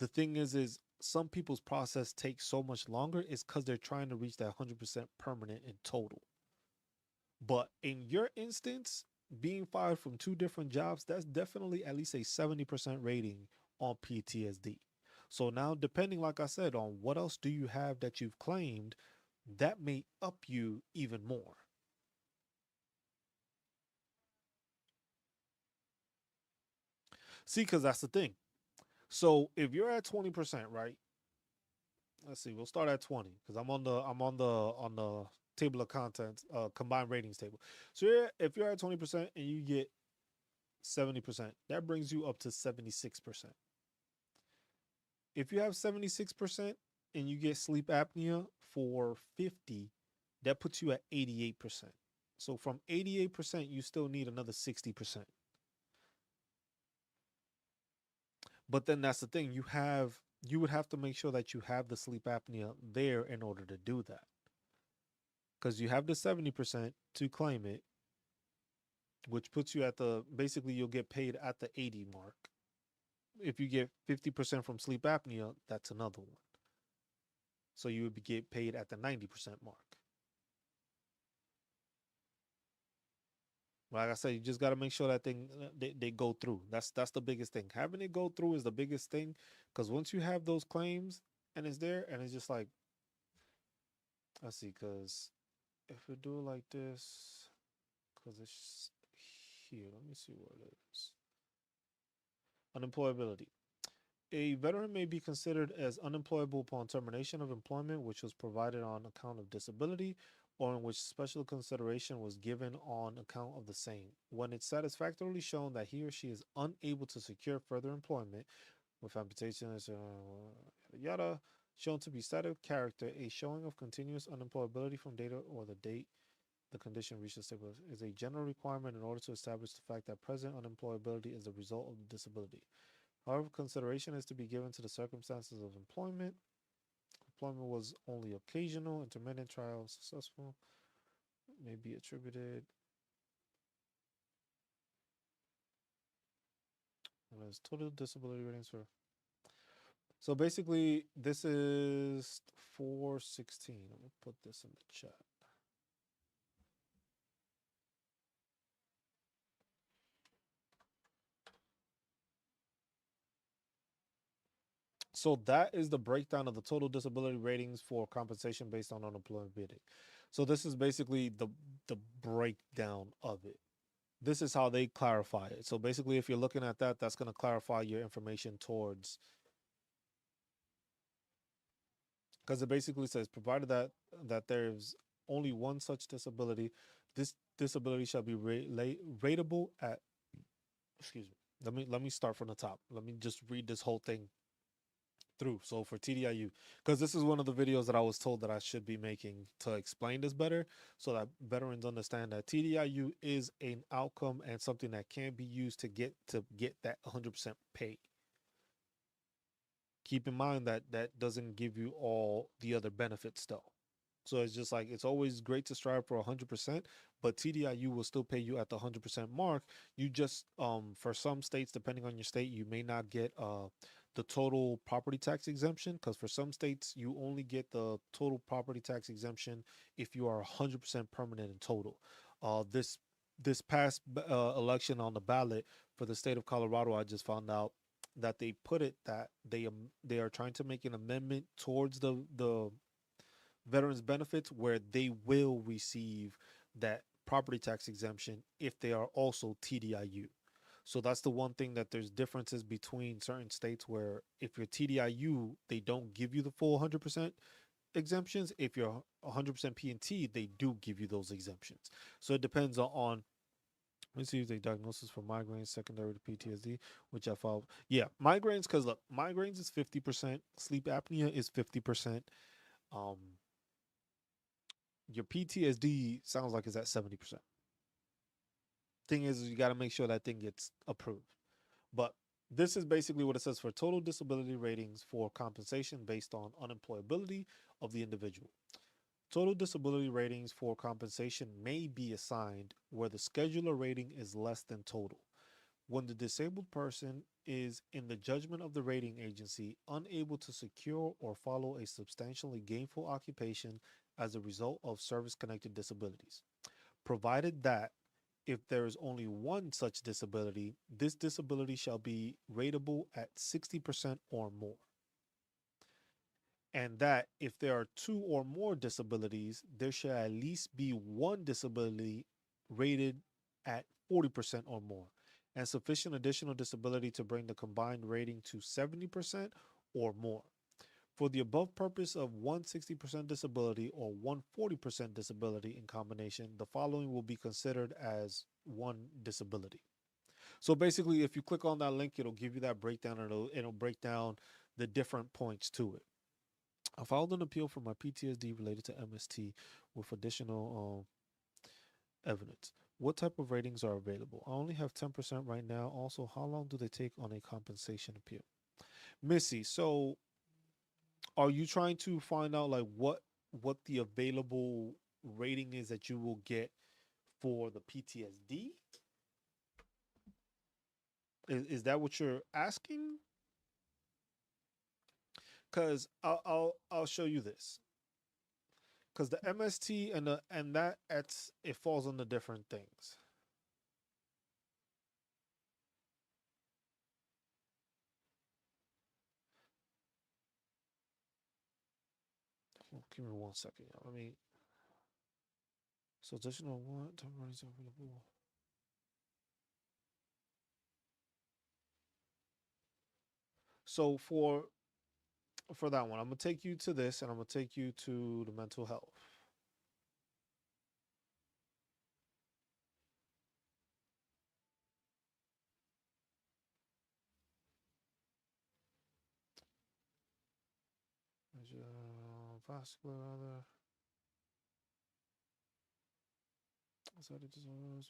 The thing is some people's process takes so much longer is because they're trying to reach that 100% permanent in total. But in your instance, being fired from two different jobs, that's definitely at least a 70% rating on PTSD. So now, depending, like I said, on what else do you have that you've claimed, that may up you even more. See, because that's the thing. So if you're at 20%, right? Let's see, we'll start at 20 because I'm on the table of contents, combined ratings table. So if you're at 20% and you get 70%, that brings you up to 76%. If you have 76% and you get sleep apnea for 50, that puts you at 88%. So from 88%, you still need another 60%. But then that's the thing, you have you would have to make sure that you have the sleep apnea there in order to do that. Because you have the 70% to claim it, which puts you at the basically you'll get paid at the 80 mark. If you get 50% from sleep apnea, that's another one. So you would get paid at the 90% mark. Like I said, you just got to make sure that thing they go through. That's the biggest thing. Having it go through is the biggest thing, because once you have those claims and it's there, and it's just like, let's see, because if we do it like this, because it's here, let me see what it is. Unemployability. A veteran may be considered as unemployable upon termination of employment, which was provided on account of disability, or in which special consideration was given on account of the same. When it's satisfactorily shown that he or she is unable to secure further employment, with amputation, yada, shown to be static character, a showing of continuous unemployability from data or the date the condition reaches stable is a general requirement in order to establish the fact that present unemployability is the result of the disability. However, consideration is to be given to the circumstances of employment. Employment was only occasional, intermittent, trial successful, may be attributed as total disability ratings for. So basically, this is 416. I'm gonna put this in the chat. So that is the breakdown of the total disability ratings for compensation based on unemployability. So this is basically the breakdown of it. This is how they clarify it. So basically, if you're looking at that, that's going to clarify your information towards, because it basically says provided that there's only one such disability, this disability shall be rateable at. Excuse me. Let me start from the top. Let me just read this whole thing through. So for TDIU, because this is one of the videos that I was told that I should be making to explain this better, so that veterans understand that TDIU is an outcome and something that can be used to get that 100% pay. Keep in mind that that doesn't give you all the other benefits though. So it's just like it's always great to strive for 100%, but TDIU will still pay you at the 100% mark. You just for some states, depending on your state, you may not get the total property tax exemption, because for some states you only get the total property tax exemption if you are 100% permanent in total. This past election on the ballot for the state of Colorado, I just found out that they put it that they are trying to make an amendment towards the veterans benefits where they will receive that property tax exemption if they are also TDIU. So that's the one thing that there's differences between certain states where if you're TDIU, they don't give you the full 100% exemptions. If you're 100% P&T, they do give you those exemptions. So it depends on let me see if they diagnosis for migraines secondary to PTSD, which I follow. Yeah, migraines, because look, migraines is 50%, sleep apnea is 50%. Um, your PTSD sounds like it's at 70%. Thing is you got to make sure that thing gets approved. But this is basically what it says for total disability ratings for compensation based on unemployability of the individual. Total disability ratings for compensation may be assigned where the scheduler rating is less than total. When the disabled person is, in the judgment of the rating agency, unable to secure or follow a substantially gainful occupation as a result of service connected disabilities. Provided that if there is only one such disability, this disability shall be rateable at 60% or more. And that if there are two or more disabilities, there shall at least be one disability rated at 40% or more, and sufficient additional disability to bring the combined rating to 70% or more. For the above purpose of 160% disability or 140% disability in combination, the following will be considered as one disability. So basically, if you click on that link, it'll give you that breakdown, and it'll break down the different points to it. I filed an appeal for my PTSD related to MST with additional evidence. What type of ratings are available? I only have 10% right now. Also, how long do they take on a compensation appeal? Missy, so Are you trying to find out like what the available rating is that you will get for the PTSD? Is that what you're asking? Because I'll show you this. Because the MST and that it falls under different things. Well, give me 1 second, y'all. Let me. So additional one temporary available. So for that one, I'm gonna take you to this, and I'm gonna take you to the mental health. Vascular other anxiety disorders,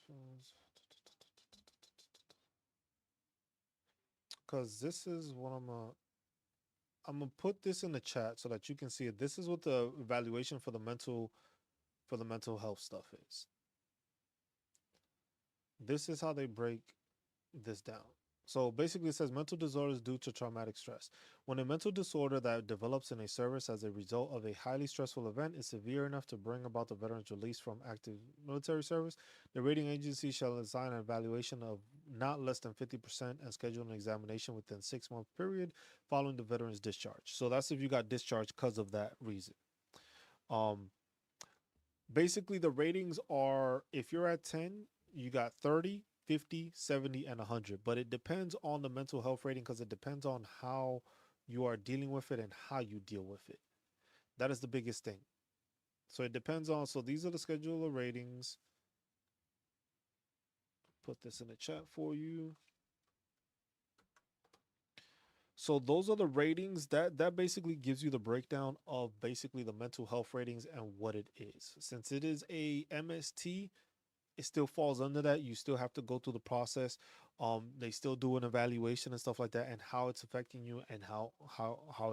because this is what I'm gonna put this in the chat so that you can see it. This is what the evaluation for the mental health stuff is. This is how they break this down. So basically, it says mental disorders due to traumatic stress. When a mental disorder that develops in a service as a result of a highly stressful event is severe enough to bring about the veteran's release from active military service, the rating agency shall assign an evaluation of not less than 50% and schedule an examination within 6 month period following the veteran's discharge. So that's if you got discharged because of that reason. Um, Basically, the ratings are if you're at 10, you got 30, 50, 70, and 100. But it depends on the mental health rating because it depends on how you are dealing with it and how you deal with it. That is the biggest thing. So it depends on. So these are the schedule of ratings. Put this in the chat for you. So those are the ratings that basically gives you the breakdown of basically the mental health ratings and what it is. Since it is a MST, it still falls under that. You still have to go through the process. They still do an evaluation and stuff like that, and how it's affecting you and how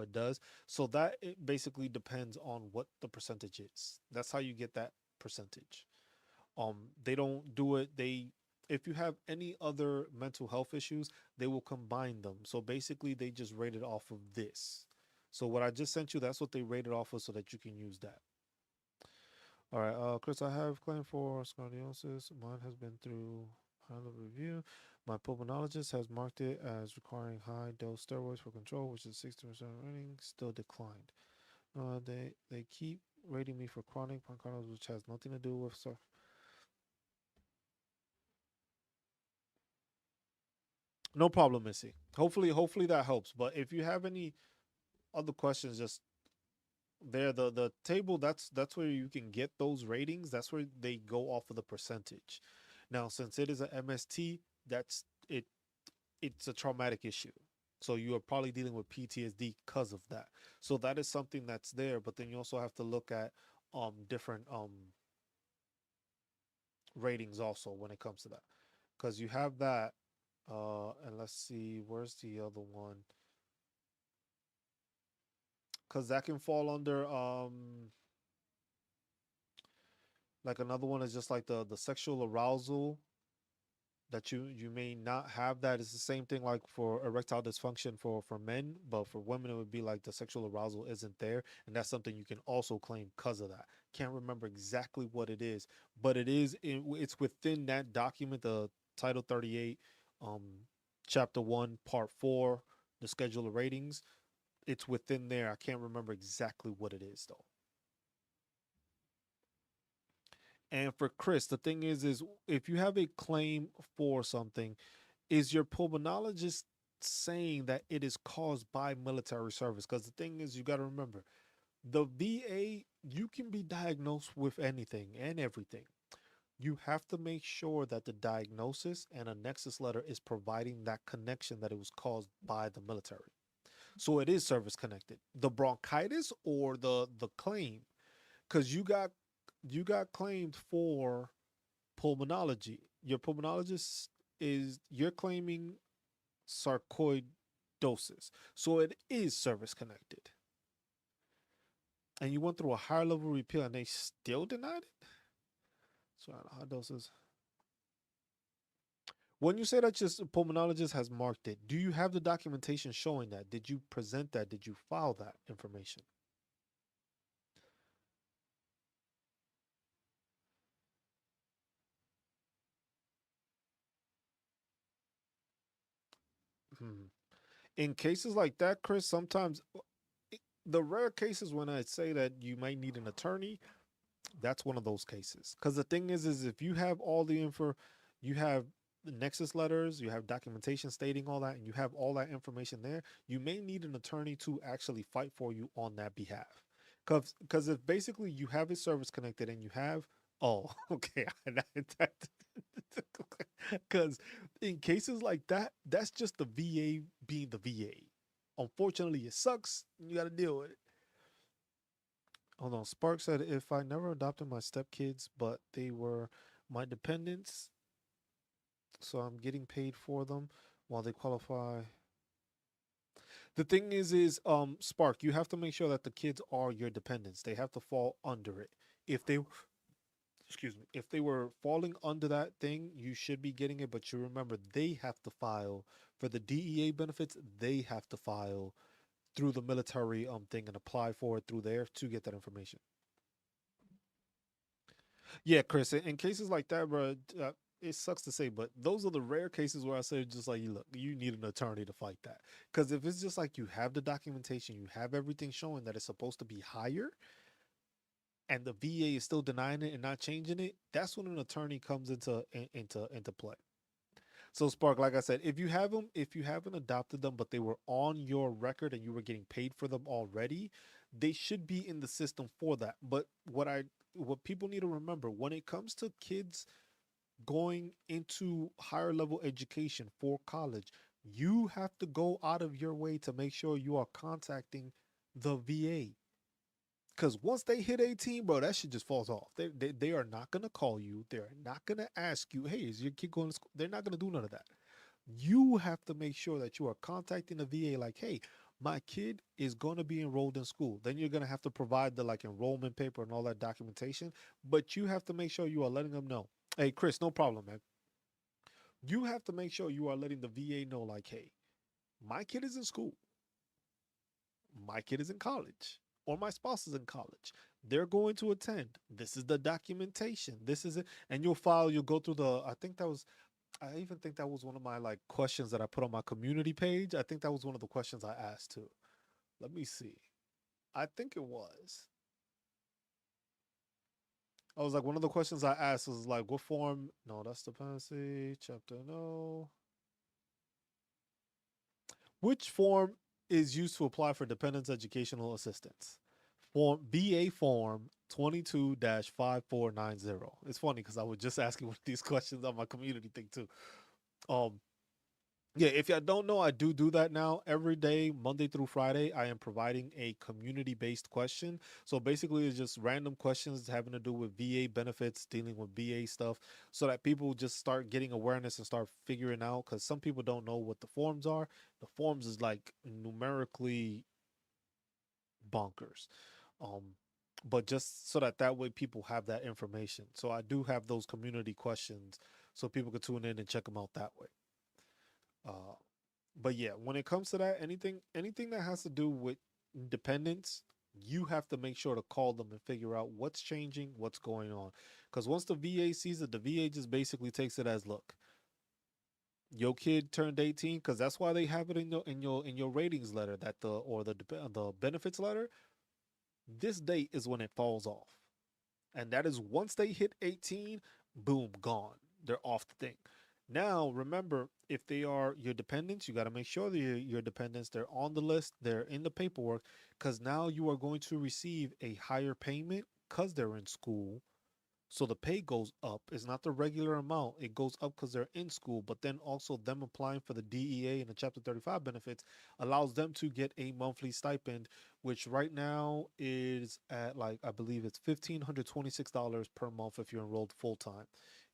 it does. So that it basically depends on what the percentage is. That's how you get that percentage. They don't do it. If you have any other mental health issues, they will combine them. So basically, they just rate it off of this. So what I just sent you, that's what they rated off of, so that you can use that. All right, Chris, I have claim for scoliosis. Mine has been through high level review. My pulmonologist has marked it as requiring high dose steroids for control, which is 60% rating. Still declined. They keep rating me for chronic bronchitis, which has nothing to do with. So, no problem, Missy. Hopefully that helps. But if you have any other questions, just there the table, that's where you can get those ratings. That's where they go off of the percentage. Now, since it is a MST, that's it it's a traumatic issue, so you are probably dealing with PTSD because of that. So that is something that's there, but then you also have to look at different ratings also when it comes to that, because you have that. And let's see, where's the other one? Because that can fall under like another one is just like the sexual arousal that you may not have. That is the same thing like for erectile dysfunction for men, but for women it would be like the sexual arousal isn't there, and that's something you can also claim because of that. Can't remember exactly what it is, but it's within that document, the Title 38, um Chapter 1 Part 4, the schedule of ratings. It's within there. I can't remember exactly what it is though. And for Chris, the thing is if you have a claim for something, is your pulmonologist saying that it is caused by military service? Because the thing is, you got to remember, the VA, you can be diagnosed with anything and everything. You have to make sure that the diagnosis and a nexus letter is providing that connection that it was caused by the military. So it is service connected. The bronchitis or the claim, because you got claimed for pulmonology. Your pulmonologist is you're claiming sarcoidosis. So it is service connected. and you went through a higher level repeal and they still denied it. So high doses. When you say that your pulmonologist has marked it, do you have the documentation showing that? Did you present that? Did you file that information? Hmm. In cases like that, Chris, sometimes the rare cases when I say that you might need an attorney, that's one of those cases. Because the thing is if you have all the info, you have the nexus letters, you have documentation stating all that, and you have all that information there, you may need an attorney to actually fight for you on that behalf. Because if basically you have a service connected and you have, oh, okay, because in cases like that, that's just the VA being the VA. Unfortunately, it sucks. You got to deal with it. Hold on. Spark said, if I never adopted my stepkids, but they were my dependents, so I'm getting paid for them while they qualify. The thing is, Spark, you have to make sure that the kids are your dependents. They have to fall under it. If they, excuse me, if they were falling under that thing, you should be getting it. But you remember, they have to file for the DEA benefits. They have to file through the military thing and apply for it through there to get that information. Yeah, Chris. In cases like that, bro, it sucks to say, but those are the rare cases where I say just like, look, you need an attorney to fight that. Because if it's just like you have the documentation, you have everything showing that it's supposed to be higher, and the VA is still denying it and not changing it, that's when an attorney comes into play. So Spark, like I said, if you haven't adopted them, but they were on your record and you were getting paid for them already, they should be in the system for that. But what people need to remember when it comes to kids going into higher level education for college, you have to go out of your way to make sure you are contacting the VA. Because once they hit 18, bro, that shit just falls off. They are not going to call you. They're not going to ask you, hey, is your kid going to school? They're not going to do none of that. You have to make sure that you are contacting the VA like, hey, my kid is going to be enrolled in school. Then you're going to have to provide the like enrollment paper and all that documentation. But you have to make sure you are letting them know, hey, Chris, no problem, man. You have to make sure you are letting the VA know, like, hey, my kid is in school, my kid is in college, or my spouse is in college. They're going to attend. This is the documentation. This is it. And you'll file, you'll go through the, I even think that was one of my like questions that I put on my community page. I think that was one of the questions I asked too. Let me see. I think it was. I was like, one of the questions I asked was like, what form? No, that's dependency. Chapter no. Which form is used to apply for dependents educational assistance? Form BA form 22-5490. It's funny because I was just asking one of these questions on my community thing too. Um, yeah, if y'all don't know, I do that now every day, Monday through Friday. I am providing a community based question. So basically, it's just random questions having to do with VA benefits, dealing with VA stuff, so that people just start getting awareness and start figuring out. Because some people don't know what the forms are. The forms is like numerically bonkers. Um, but just so that way people have that information. So I do have those community questions, so people can tune in and check them out that way. Uh, but yeah, when it comes to that, anything that has to do with dependents, you have to make sure to call them and figure out what's changing, what's going on. Because once the VA sees it, the VA just basically takes it as, look, your kid turned 18, because that's why they have it in your ratings letter, that the benefits letter. This date is when it falls off, and that is once they hit 18, boom, gone. They're off the thing. Now, remember, if they are your dependents, you got to make sure they're your dependents. They're on the list, they're in the paperwork, because now you are going to receive a higher payment because they're in school. So the pay goes up. It's not the regular amount. It goes up because they're in school, but then also them applying for the DEA and the Chapter 35 benefits allows them to get a monthly stipend, which right now is at, like, I believe it's $1,526 per month if you're enrolled full time.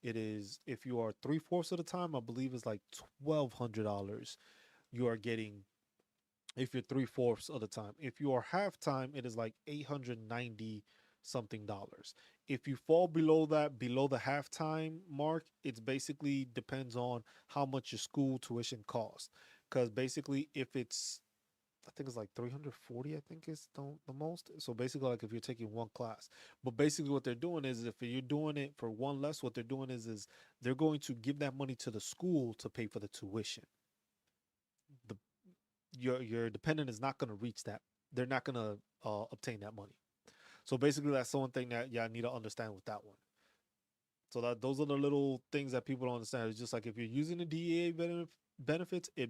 It is, if you are three-fourths of the time, I believe it's like $1,200 you are getting if you're three-fourths of the time. If you are halftime, it is like 890 something dollars. If you fall below that, below the halftime mark, it's basically depends on how much your school tuition costs. Because basically, if it's, I think it's like 340, I think is the most. So basically, like if you're taking one class, but basically what they're doing is if you're doing it for one less, what they're doing is they're going to give that money to the school to pay for the tuition. The your dependent is not going to reach that. They're not going to obtain that money. So basically, that's the one thing that y'all need to understand with that one. So that those are the little things that people don't understand. It's just like if you're using the DEA benefits, it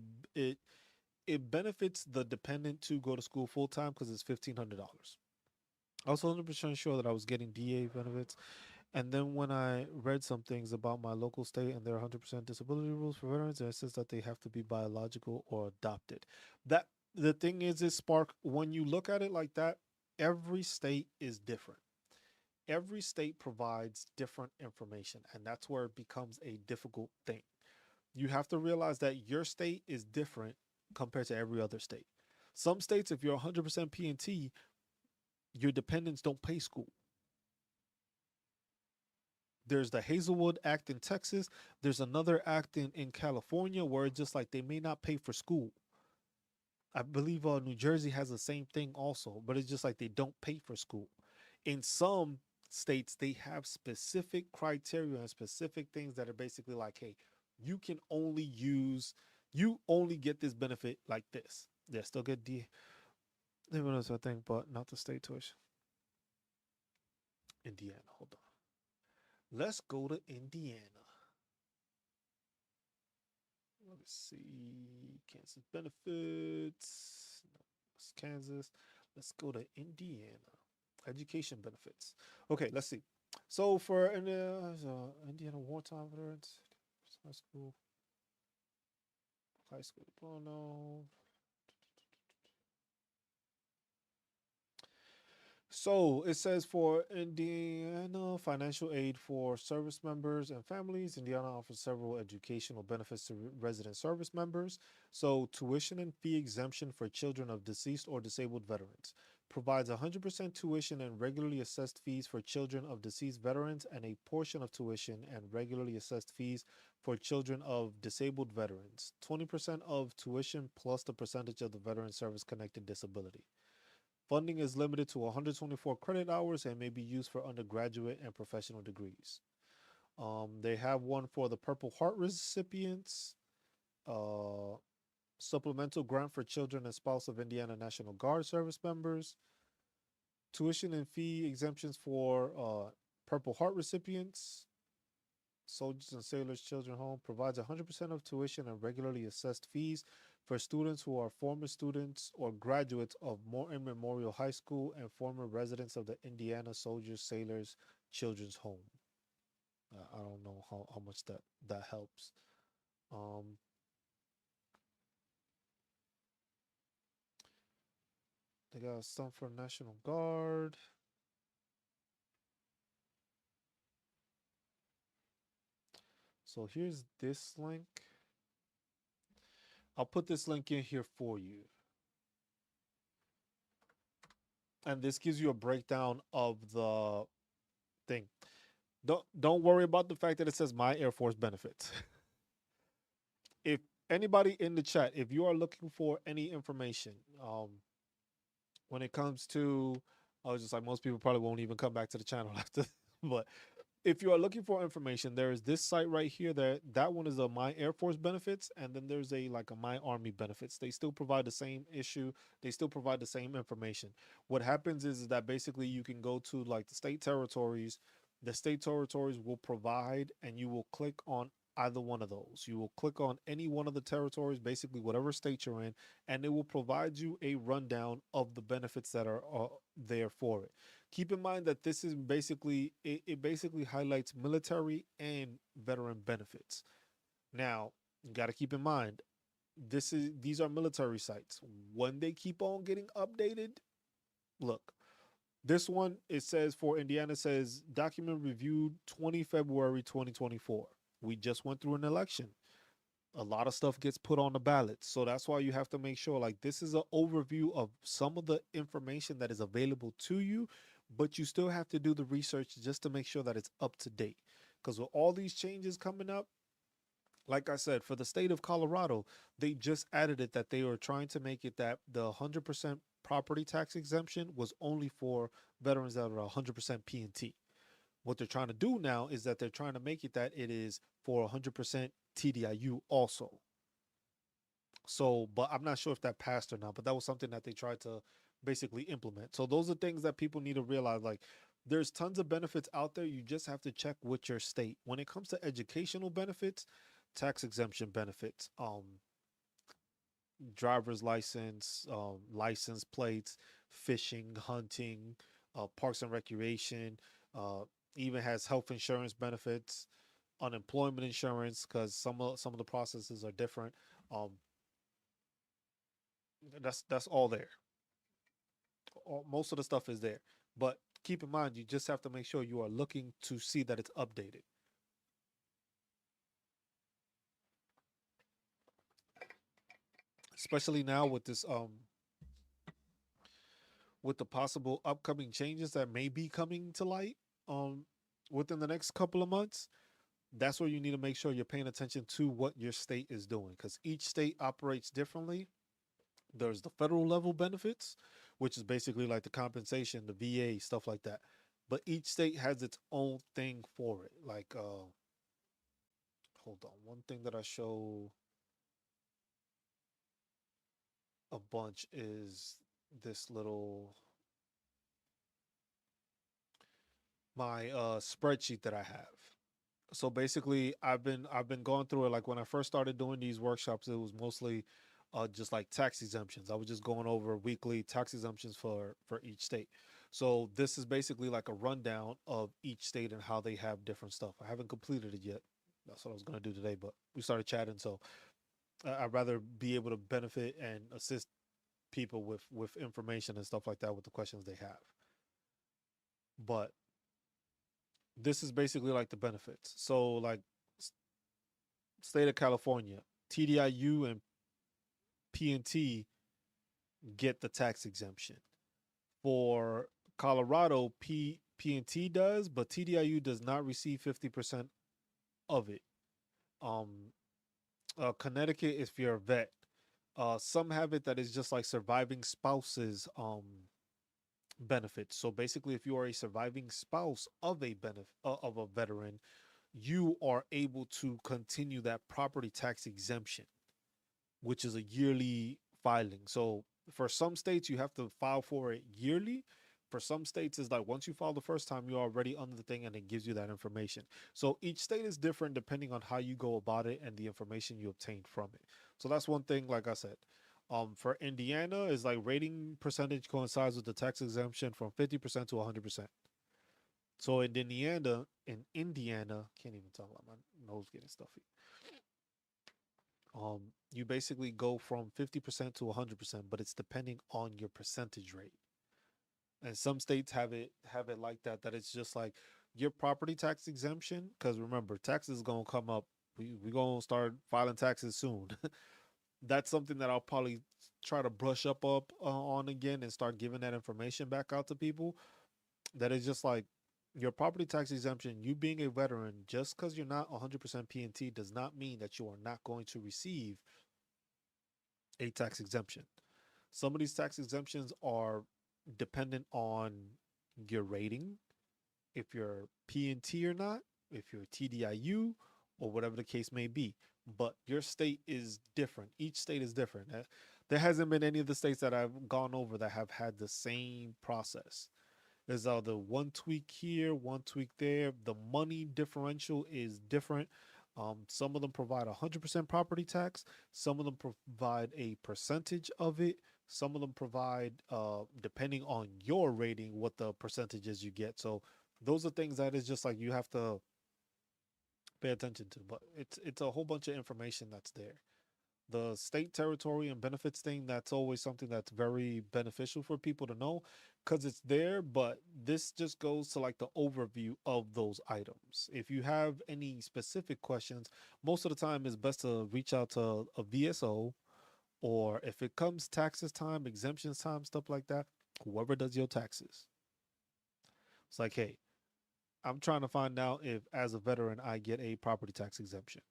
it benefits the dependent to go to school full time because it's $1,500. I was 100% sure that I was getting DA benefits. And then when I read some things about my local state and their 100% disability rules for veterans, it says that they have to be biological or adopted. That the thing is Spark, when you look at it like that, every state is different. Every state provides different information, and that's where it becomes a difficult thing. You have to realize that your state is different compared to every other state. Some states, if you're 100% PNT, your dependents don't pay school. There's the Hazelwood Act in Texas. There's another act in California where it's just like they may not pay for school. I believe New Jersey has the same thing also, but it's just like they don't pay for school. In some states, they have specific criteria and specific things that are basically like, hey, you can only use, you only get this benefit like this. They still get dividends, I think, but not the state tuition. Indiana, hold on. Let's go to Indiana. Let's see. Kansas benefits. No, it's Kansas. Let's go to Indiana. Education benefits. Okay, let's see. So for Indiana wartime veterans, high school, diploma. So it says for Indiana, financial aid for service members and families. Indiana offers several educational benefits to resident service members. So tuition and fee exemption for children of deceased or disabled veterans. Provides 100% tuition and regularly assessed fees for children of deceased veterans and a portion of tuition and regularly assessed fees for children of disabled veterans. 20% of tuition plus the percentage of the veteran service connected disability. Funding is limited to 124 credit hours and may be used for undergraduate and professional degrees. They have one for the Purple Heart recipients, uh, supplemental grant for children and spouse of Indiana National Guard service members, tuition and fee exemptions for Purple Heart recipients, Soldiers and Sailors Children Home provides 100% of tuition and regularly assessed fees for students who are former students or graduates of Morton Memorial High School and former residents of the Indiana Soldiers Sailors Children's Home. I don't know how much that helps. Um, they got some for National Guard. So here's this link. I'll put this link in here for you. And this gives you a breakdown of the thing. Don't worry about the fact that it says my Air Force benefits. If anybody in the chat, if you are looking for any information, when it comes to, I was just like most people probably won't even come back to the channel after, but if you are looking for information, there is this site right here. That one is a My Air Force benefits, and then there's a like a My Army benefits. They still provide the same issue. They still provide the same information. What happens is that basically you can go to like the state territories. The state territories will provide, and you will click on either one of those. You will click on any one of the territories, basically whatever state you're in, and it will provide you a rundown of the benefits that are there for it. Keep in mind that this is basically it basically highlights military and veteran benefits. Now, you got to keep in mind these are military sites. When they keep on getting updated, look, this one it says for Indiana says document reviewed 20 February 2024. We just went through an election. A lot of stuff gets put on the ballot. So that's why you have to make sure like this is an overview of some of the information that is available to you, but you still have to do the research just to make sure that it's up to date. Because with all these changes coming up, like I said, for the state of Colorado, they just added it that they were trying to make it that the 100% property tax exemption was only for veterans that are 100% P&T. What they're trying to do now is that they're trying to make it that it is for 100% TDIU also. So, but I'm not sure if that passed or not, but that was something that they tried to basically implement. So, those are things that people need to realize. Like, there's tons of benefits out there. You just have to check with your state. When it comes to educational benefits, tax exemption benefits, driver's license, license plates, fishing, hunting, parks and recreation, uh, even has health insurance benefits, unemployment insurance because some of the processes are different. Um, that's all there. Most of the stuff is there, but keep in mind you just have to make sure you are looking to see that it's updated, especially now with the possible upcoming changes that may be coming to light um within the next couple of months. That's where you need to make sure you're paying attention to what your state is doing because each state operates differently. There's the federal level benefits, which is basically like the compensation, the VA, stuff like that. But each state has its own thing for it. Like, hold on, one thing that I show a bunch is this little my spreadsheet that I have. So basically, I've been going through it. Like when I first started doing these workshops, it was mostly just like tax exemptions. I was just going over weekly tax exemptions for each state. So this is basically like a rundown of each state and how they have different stuff. I haven't completed it yet. That's what I was gonna do today, but we started chatting, so I'd rather be able to benefit and assist people with information and stuff like that with the questions they have. But this is basically like the benefits. So like state of California, TDIU and P&T get the tax exemption. For Colorado, P&T does, but TDIU does not receive 50% of it. Um, Connecticut, if you're a vet, some have it that is just like surviving spouses benefits. So basically, if you are a surviving spouse of of a veteran, you are able to continue that property tax exemption, which is a yearly filing. So for some states, you have to file for it yearly. For some states, it's like once you file the first time, you're already under the thing and it gives you that information. So each state is different depending on how you go about it and the information you obtained from it. So that's one thing, like I said. For Indiana, is like rating percentage coincides with the tax exemption from 50% to 100%. So in Indiana, can't even talk about my nose getting stuffy. You basically go from 50% to 100%, but it's depending on your percentage rate. And some states have it like that, that it's just like your property tax exemption. Because remember, taxes gonna come up. We gonna start filing taxes soon. That's something that I'll probably try to brush up on again and start giving that information back out to people. That is just like your property tax exemption. You being a veteran, just because you're not 100% P&T does not mean that you are not going to receive a tax exemption. Some of these tax exemptions are dependent on your rating, if you're P&T or not, if you're TDIU, or whatever the case may be. But your state is different. Each state is different. There hasn't been any of the states that I've gone over that have had the same process. There's either one tweak here, one tweak there. The money differential is different. Some of them provide 100% property tax. Some of them provide a percentage of it. Some of them provide, depending on your rating, what the percentages you get. So those are things that is just like you have to pay attention to. But it's a whole bunch of information that's there. The state, territory, and benefits thing, that's always something that's very beneficial for people to know because it's there. But this just goes to like the overview of those items. If you have any specific questions, most of the time it's best to reach out to a VSO, or if it comes taxes time, exemptions time, stuff like that, whoever does your taxes. It's like, hey, I'm trying to find out if, as a veteran, I get a property tax exemption.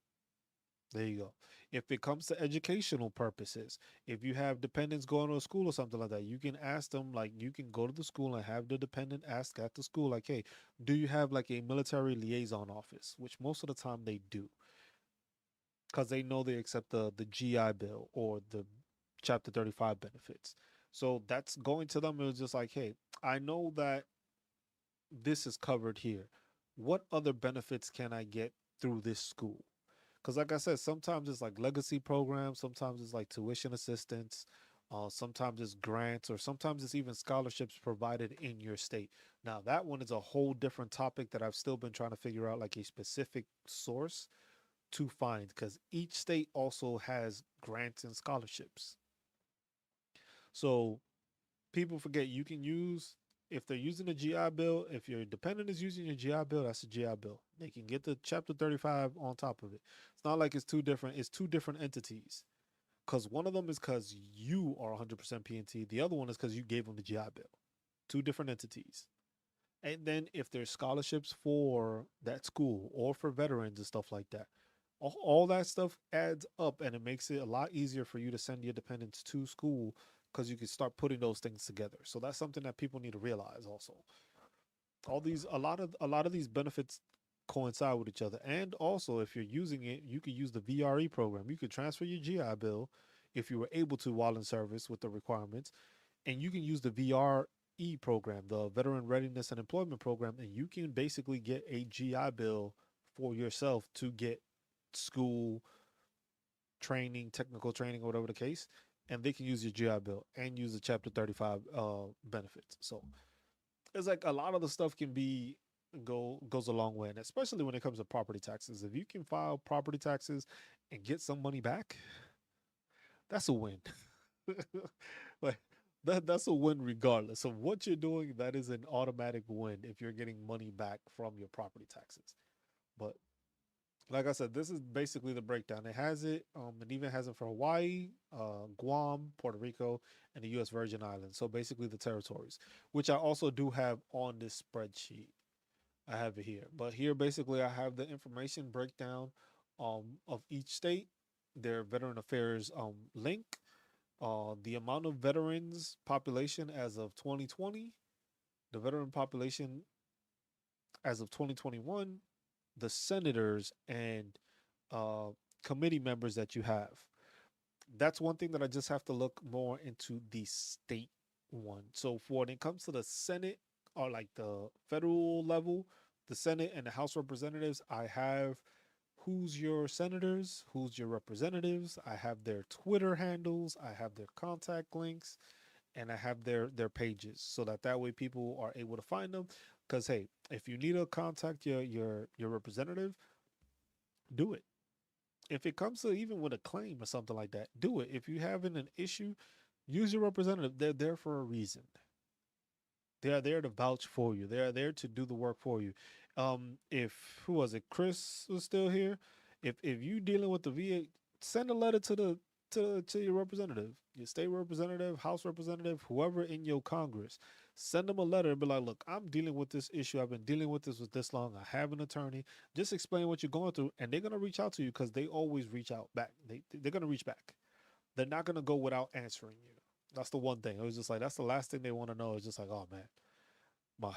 There you go. If it comes to educational purposes, if you have dependents going to school or something like that, you can ask them, like, you can go to the school and have the dependent ask at the school, like, hey, do you have like a military liaison office? Which most of the time they do, because they know they accept the GI Bill or the Chapter 35 benefits. So that's going to them. It was just like, hey, I know that this is covered here. What other benefits can I get through this school? Because, like I said, sometimes it's like legacy programs, sometimes it's like tuition assistance, sometimes it's grants, or sometimes it's even scholarships provided in your state. Now, that one is a whole different topic that I've still been trying to figure out, like a specific source to find, because each state also has grants and scholarships. So people forget you can use, if they're using a GI Bill, if your dependent is using your GI Bill, that's a GI Bill. They can get the Chapter 35 on top of it. It's not like it's two different. It's two different entities. Because one of them is because you are 100% PNT. The other one is because you gave them the GI Bill. Two different entities. And then if there's scholarships for that school or for veterans and stuff like that, all that stuff adds up, and it makes it a lot easier for you to send your dependents to school because you can start putting those things together. So that's something that people need to realize also. All these, a lot of these benefits coincide with each other. And also, if you're using it, you could use the VRE program. You could transfer your GI Bill if you were able to while in service with the requirements, and you can use the VRE program, the Veteran Readiness and Employment Program, and you can basically get a GI Bill for yourself to get school training, technical training, or whatever the case, and they can use your GI Bill and use the Chapter 35 benefits. So it's like a lot of the stuff can be goes a long way, and especially when it comes to property taxes. If you can file property taxes and get some money back, that's a win. Like that's a win regardless of what you're doing. That is an automatic win if you're getting money back from your property taxes. But like I said, this is basically the breakdown. It has it, it even has it for Hawaii, Guam, Puerto Rico, and the U.S. Virgin Islands. So basically the territories, which I also do have on this spreadsheet. I have it here, but here basically I have the information breakdown, of each state, their veteran affairs link, the amount of veterans population as of 2020, the veteran population as of 2021, the senators and uh, committee members that you have. That's one thing that I just have to look more into the state one. So for when it comes to the Senate, or like the federal level, the Senate and the House Representatives, I have who's your senators, who's your representatives. I have their Twitter handles, I have their contact links, and I have their pages, so that way people are able to find them. Because hey, if you need to contact your representative, do it. If it comes to even with a claim or something like that, do it. If you having an issue, use your representative. They're there for a reason. They are there to vouch for you. They are there to do the work for you. If who was it? Chris was still here. If you dealing with the VA, send a letter to the to your representative, your state representative, House representative, whoever in your Congress. Send them a letter and be like, look, I'm dealing with this issue. I've been dealing with this long. I have an attorney. Just explain what you're going through, and they're gonna reach out to you because they always reach out back. They're gonna reach back. They're not gonna go without answering you. That's the one thing. It was just like that's the last thing they want to know. Is just like, oh man, my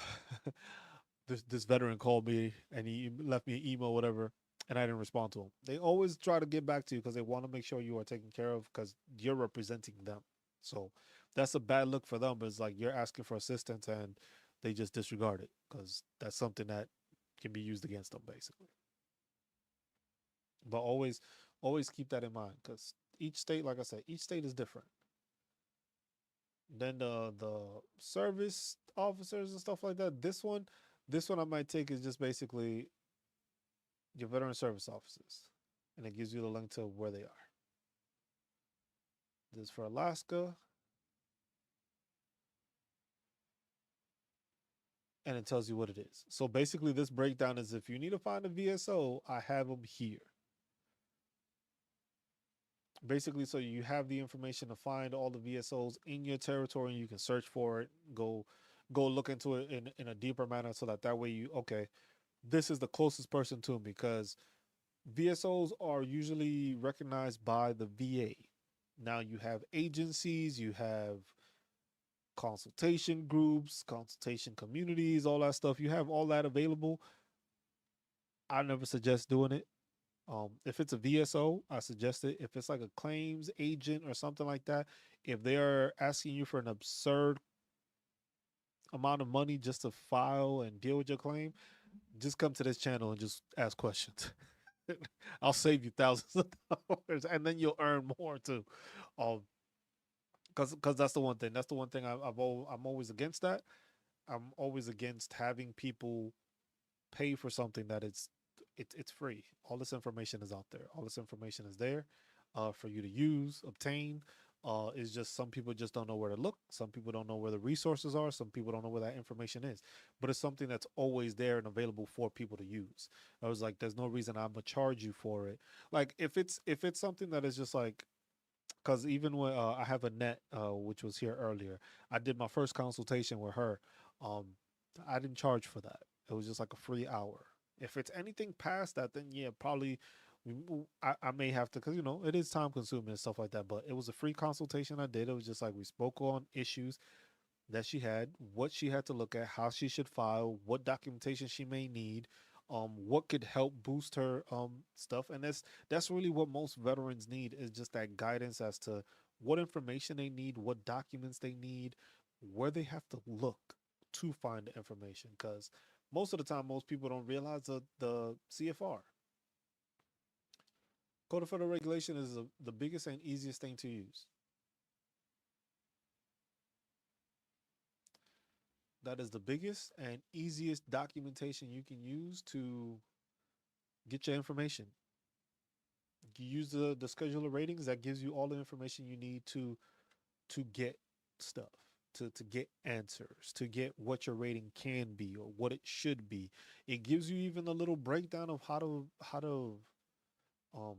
this veteran called me and he left me an email, whatever, and I didn't respond to him. They always try to get back to you because they want to make sure you are taken care of because you're representing them. So that's a bad look for them. It's like you're asking for assistance and they just disregard it because that's something that can be used against them basically. But always keep that in mind because each state, like I said, each state is different. Then the service officers and stuff like that. This one I might take is just basically your veteran service officers, and it gives you the link to where they are. This is for Alaska, and it tells you what it is. So basically, this breakdown is if you need to find a VSO, I have them here. Basically, so you have the information to find all the VSOs in your territory, and you can search for it. Go look into it in a deeper manner, so that way you okay. This is the closest person to me because VSOs are usually recognized by the VA. Now you have agencies, you have consultation groups, consultation communities, all that stuff. You have all that available. I never suggest doing it. If it's a VSO, I suggest it. If it's like a claims agent or something like that, if they're asking you for an absurd amount of money just to file and deal with your claim, just come to this channel and just ask questions. I'll save you thousands of dollars, and then you'll earn more too. Um, because that's the one thing. That's the one thing I'm always against that. I'm always against having people pay for something that it's free. All this information is out there. All this information is there, for you to use, obtain. It's just some people just don't know where to look. Some people don't know where the resources are. Some people don't know where that information is. But it's something that's always there and available for people to use. I was like, there's no reason I'm gonna charge you for it. Like if it's something that is just like, because even when I have a net, which was here earlier, I did my first consultation with her. Um, I didn't charge for that. It was just like a free hour. If it's anything past that, then yeah, probably I may have to, because it is time consuming and stuff like that. But it was a free consultation I did. It was just like we spoke on issues that she had, what she had to look at, how she should file, what documentation she may need, what could help boost her stuff. And that's really what most veterans need, is just that guidance as to what information they need, what documents they need, where they have to look to find the information. Because most of the time, most people don't realize the CFR, Code of Federal Regulation, is the biggest and easiest thing to use. That is the biggest and easiest documentation you can use to get your information. You use the scheduler ratings, that gives you all the information you need to get stuff, to get answers, to get what your rating can be or what it should be. It gives you even a little breakdown of how to um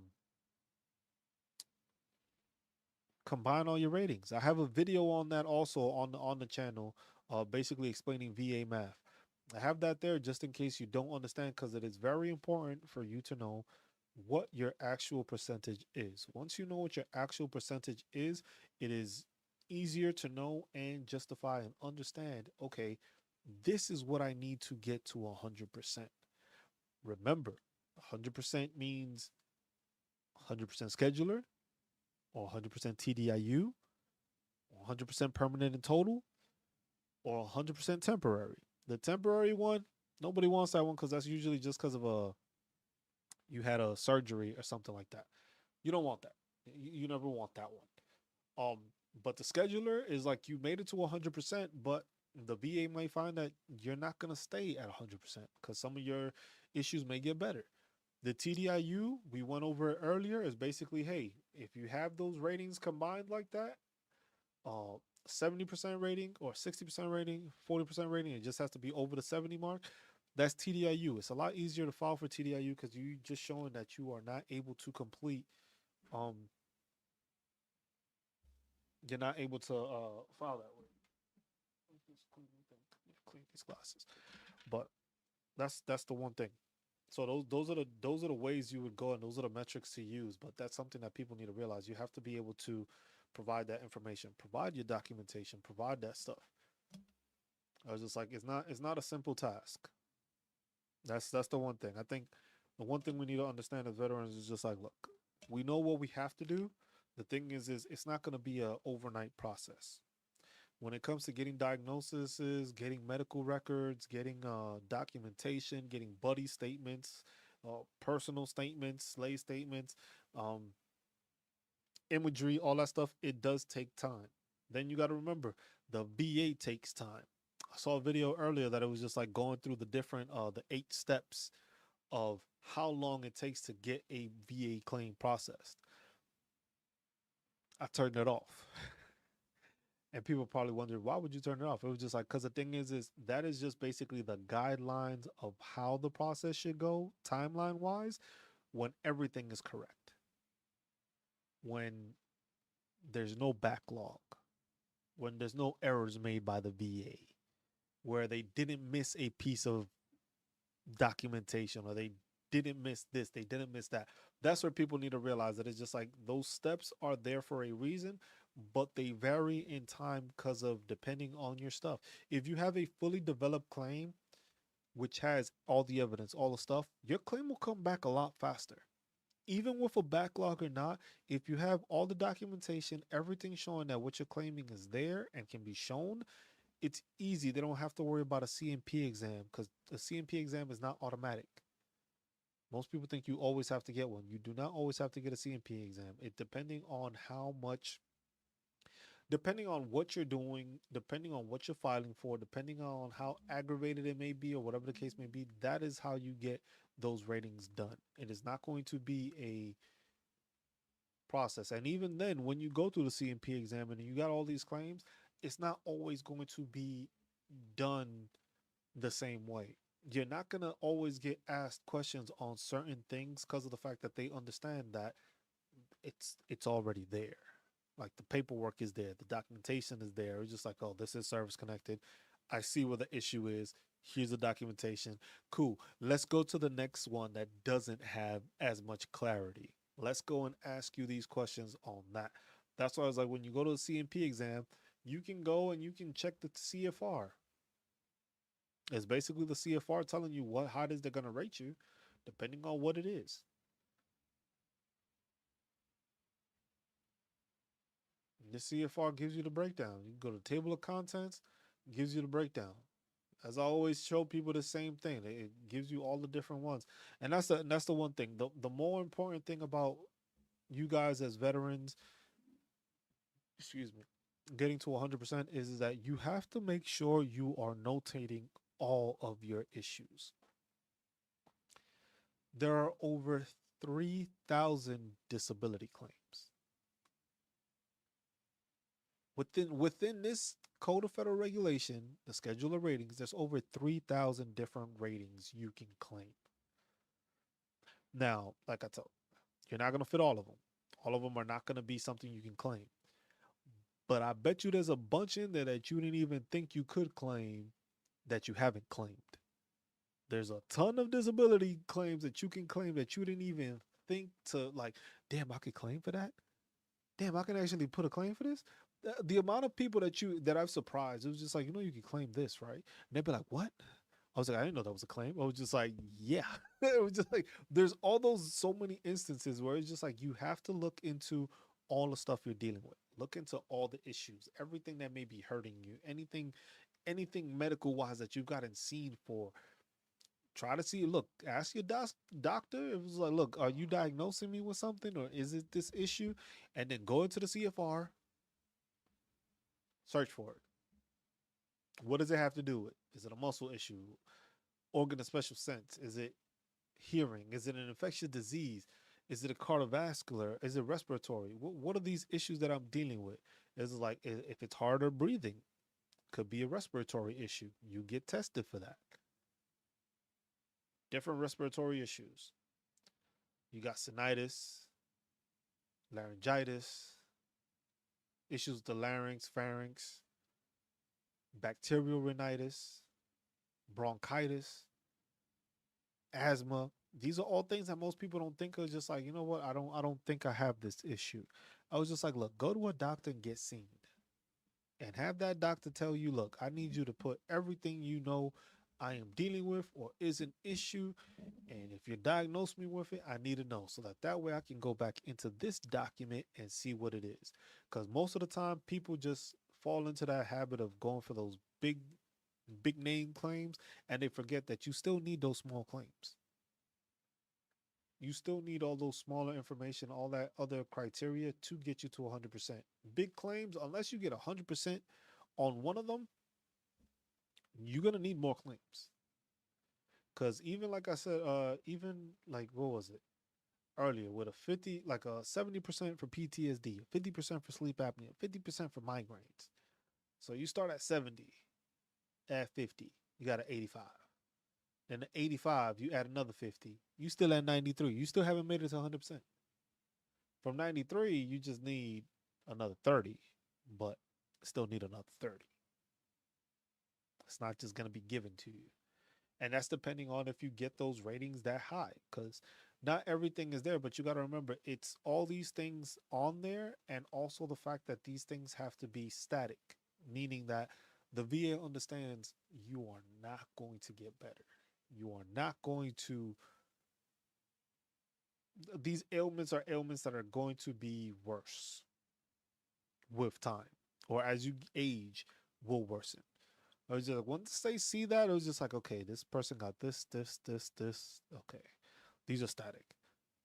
combine all your ratings. I have a video on that also on the channel, basically explaining VA math. I have that there just in case you don't understand, because it is very important for you to know what your actual percentage is. Once you know what your actual percentage is, it is easier to know and justify and understand, okay, this is what I need to get to 100%. Remember, 100% means 100% scheduler, or 100% TDIU, or 100% permanent and total, or 100% temporary. The temporary one, nobody wants that one, because that's usually just because of you had a surgery or something like that. You don't want that. You never want that one. But the scheduler is like, you made it to 100%, but the VA might find that you're not gonna stay at 100% because some of your issues may get better. The TDIU, we went over it earlier, is basically, hey, if you have those ratings combined like that, uh 70% rating or 60% rating, 40% rating, it just has to be over the 70 mark. That's TDIU. It's a lot easier to file for TDIU because you just showing that you are not able to complete, um you're not able to file that way. Clean these glasses. But that's the one thing. So those are the ways you would go, and those are the metrics to use. But that's something that people need to realize. You have to be able to provide that information, provide your documentation, provide that stuff. I was just like, it's not a simple task. That's the one thing. I think the one thing we need to understand as veterans is just like, look, we know what we have to do. The thing is it's not going to be a overnight process. When it comes to getting diagnoses, getting medical records, getting documentation, getting buddy statements, personal statements, slave statements, um, imagery, all that stuff, it does take time. Then you got to remember the VA takes time. I saw a video earlier that it was just like going through the 8 steps of how long it takes to get a VA claim processed. I turned it off. And people probably wonder, why would you turn it off? It was just like, because the thing is that is just basically the guidelines of how the process should go, timeline wise, when everything is correct, when there's no backlog, when there's no errors made by the VA, where they didn't miss a piece of documentation or they didn't miss this, they didn't miss that. That's where people need to realize that it's just like those steps are there for a reason, but they vary in time because of depending on your stuff. If you have a fully developed claim, which has all the evidence, all the stuff, your claim will come back a lot faster. Even with a backlog or not, if you have all the documentation, everything showing that what you're claiming is there and can be shown, it's easy. They don't have to worry about a CMP exam because the CMP exam is not automatic. Most people think you always have to get one. You do not always have to get a CMP exam. It depending on how much, depending on what you're doing, depending on what you're filing for, depending on how aggravated it may be or whatever the case may be, that is how you get those ratings done. It is not going to be a process. And even then, when you go through the CMP exam and you got all these claims, it's not always going to be done the same way. You're not going to always get asked questions on certain things because of the fact that they understand that it's already there. Like the paperwork is there, the documentation is there. It's just like, oh, this is service connected. I see where the issue is. Here's the documentation. Cool. Let's go to the next one that doesn't have as much clarity. Let's go and ask you these questions on that. That's why I was like, when you go to the CMP exam, you can go and you can check the CFR. It's basically the CFR telling you what how it is they're gonna rate you, depending on what it is. The CFR gives you the breakdown. You can go to the table of contents, gives you the breakdown. As I always show people the same thing. It gives you all the different ones. And that's the one thing. The more important thing about you guys as veterans, excuse me, getting to 100% is that you have to make sure you are notating all of your issues. There are over 3,000 disability claims. Within this Code of Federal Regulation, the Schedule of Ratings, there's over 3,000 different ratings you can claim. Now, like I told, you're not going to fit all of them. All of them are not going to be something you can claim. But I bet you there's a bunch in there that you didn't even think you could claim that you haven't claimed. There's a ton of disability claims that you can claim that you didn't even think to like, damn, I could claim for that. Damn, I can actually put a claim for this. The amount of people that I've surprised, it was just like, you can claim this, right? And they'd be like, what? I was like, I didn't know that was a claim. I was just like, yeah. It was just like, there's all those so many instances where it's just like you have to look into all the stuff you're dealing with. Look into all the issues, everything that may be hurting you, anything medical wise that you've gotten seen for. Try to see, look, ask your doctor. It was like, look, are you diagnosing me with something or is it this issue? And then go into the CFR, search for it. What does it have to do with? Is it a muscle issue? Organ of special sense? Is it hearing? Is it an infectious disease? Is it a cardiovascular? Is it respiratory? What are these issues that I'm dealing with? Is it like if it's harder breathing, could be a respiratory issue. You get tested for that. Different respiratory issues. You got sinusitis, laryngitis, issues with the larynx, pharynx, bacterial rhinitis, bronchitis, asthma. These are all things that most people don't think of. Just like, you know what? I don't think I have this issue. I was just like, look, go to a doctor and get seen. And have that doctor tell you, look, I need you to put everything you know I am dealing with or is an issue. And if you diagnose me with it, I need to know so that way I can go back into this document and see what it is. Because most of the time, people just fall into that habit of going for those big name claims and they forget that you still need those small claims. You still need all those smaller information, all that other criteria to get you to 100%. Big claims, unless you get 100% on one of them, you're going to need more claims. Because even like I said, even like, what was it? earlier with a 50, like a 70% for PTSD, 50% for sleep apnea, 50% for migraines. So you start at 70, at 50, you got an 85. Then the 85, you add another 50, you still at 93. You still haven't made it to 100%. From 93, you just need another 30, but still need another 30. It's not just going to be given to you. And that's depending on if you get those ratings that high, because not everything is there. But you got to remember, it's all these things on there, and also the fact that these things have to be static, meaning that the VA understands you are not going to get better. You are not going to, these ailments are ailments that are going to be worse with time, or as you age, will worsen. I was just like, once they see that, it was just like, okay, this person got this. Okay, these are static.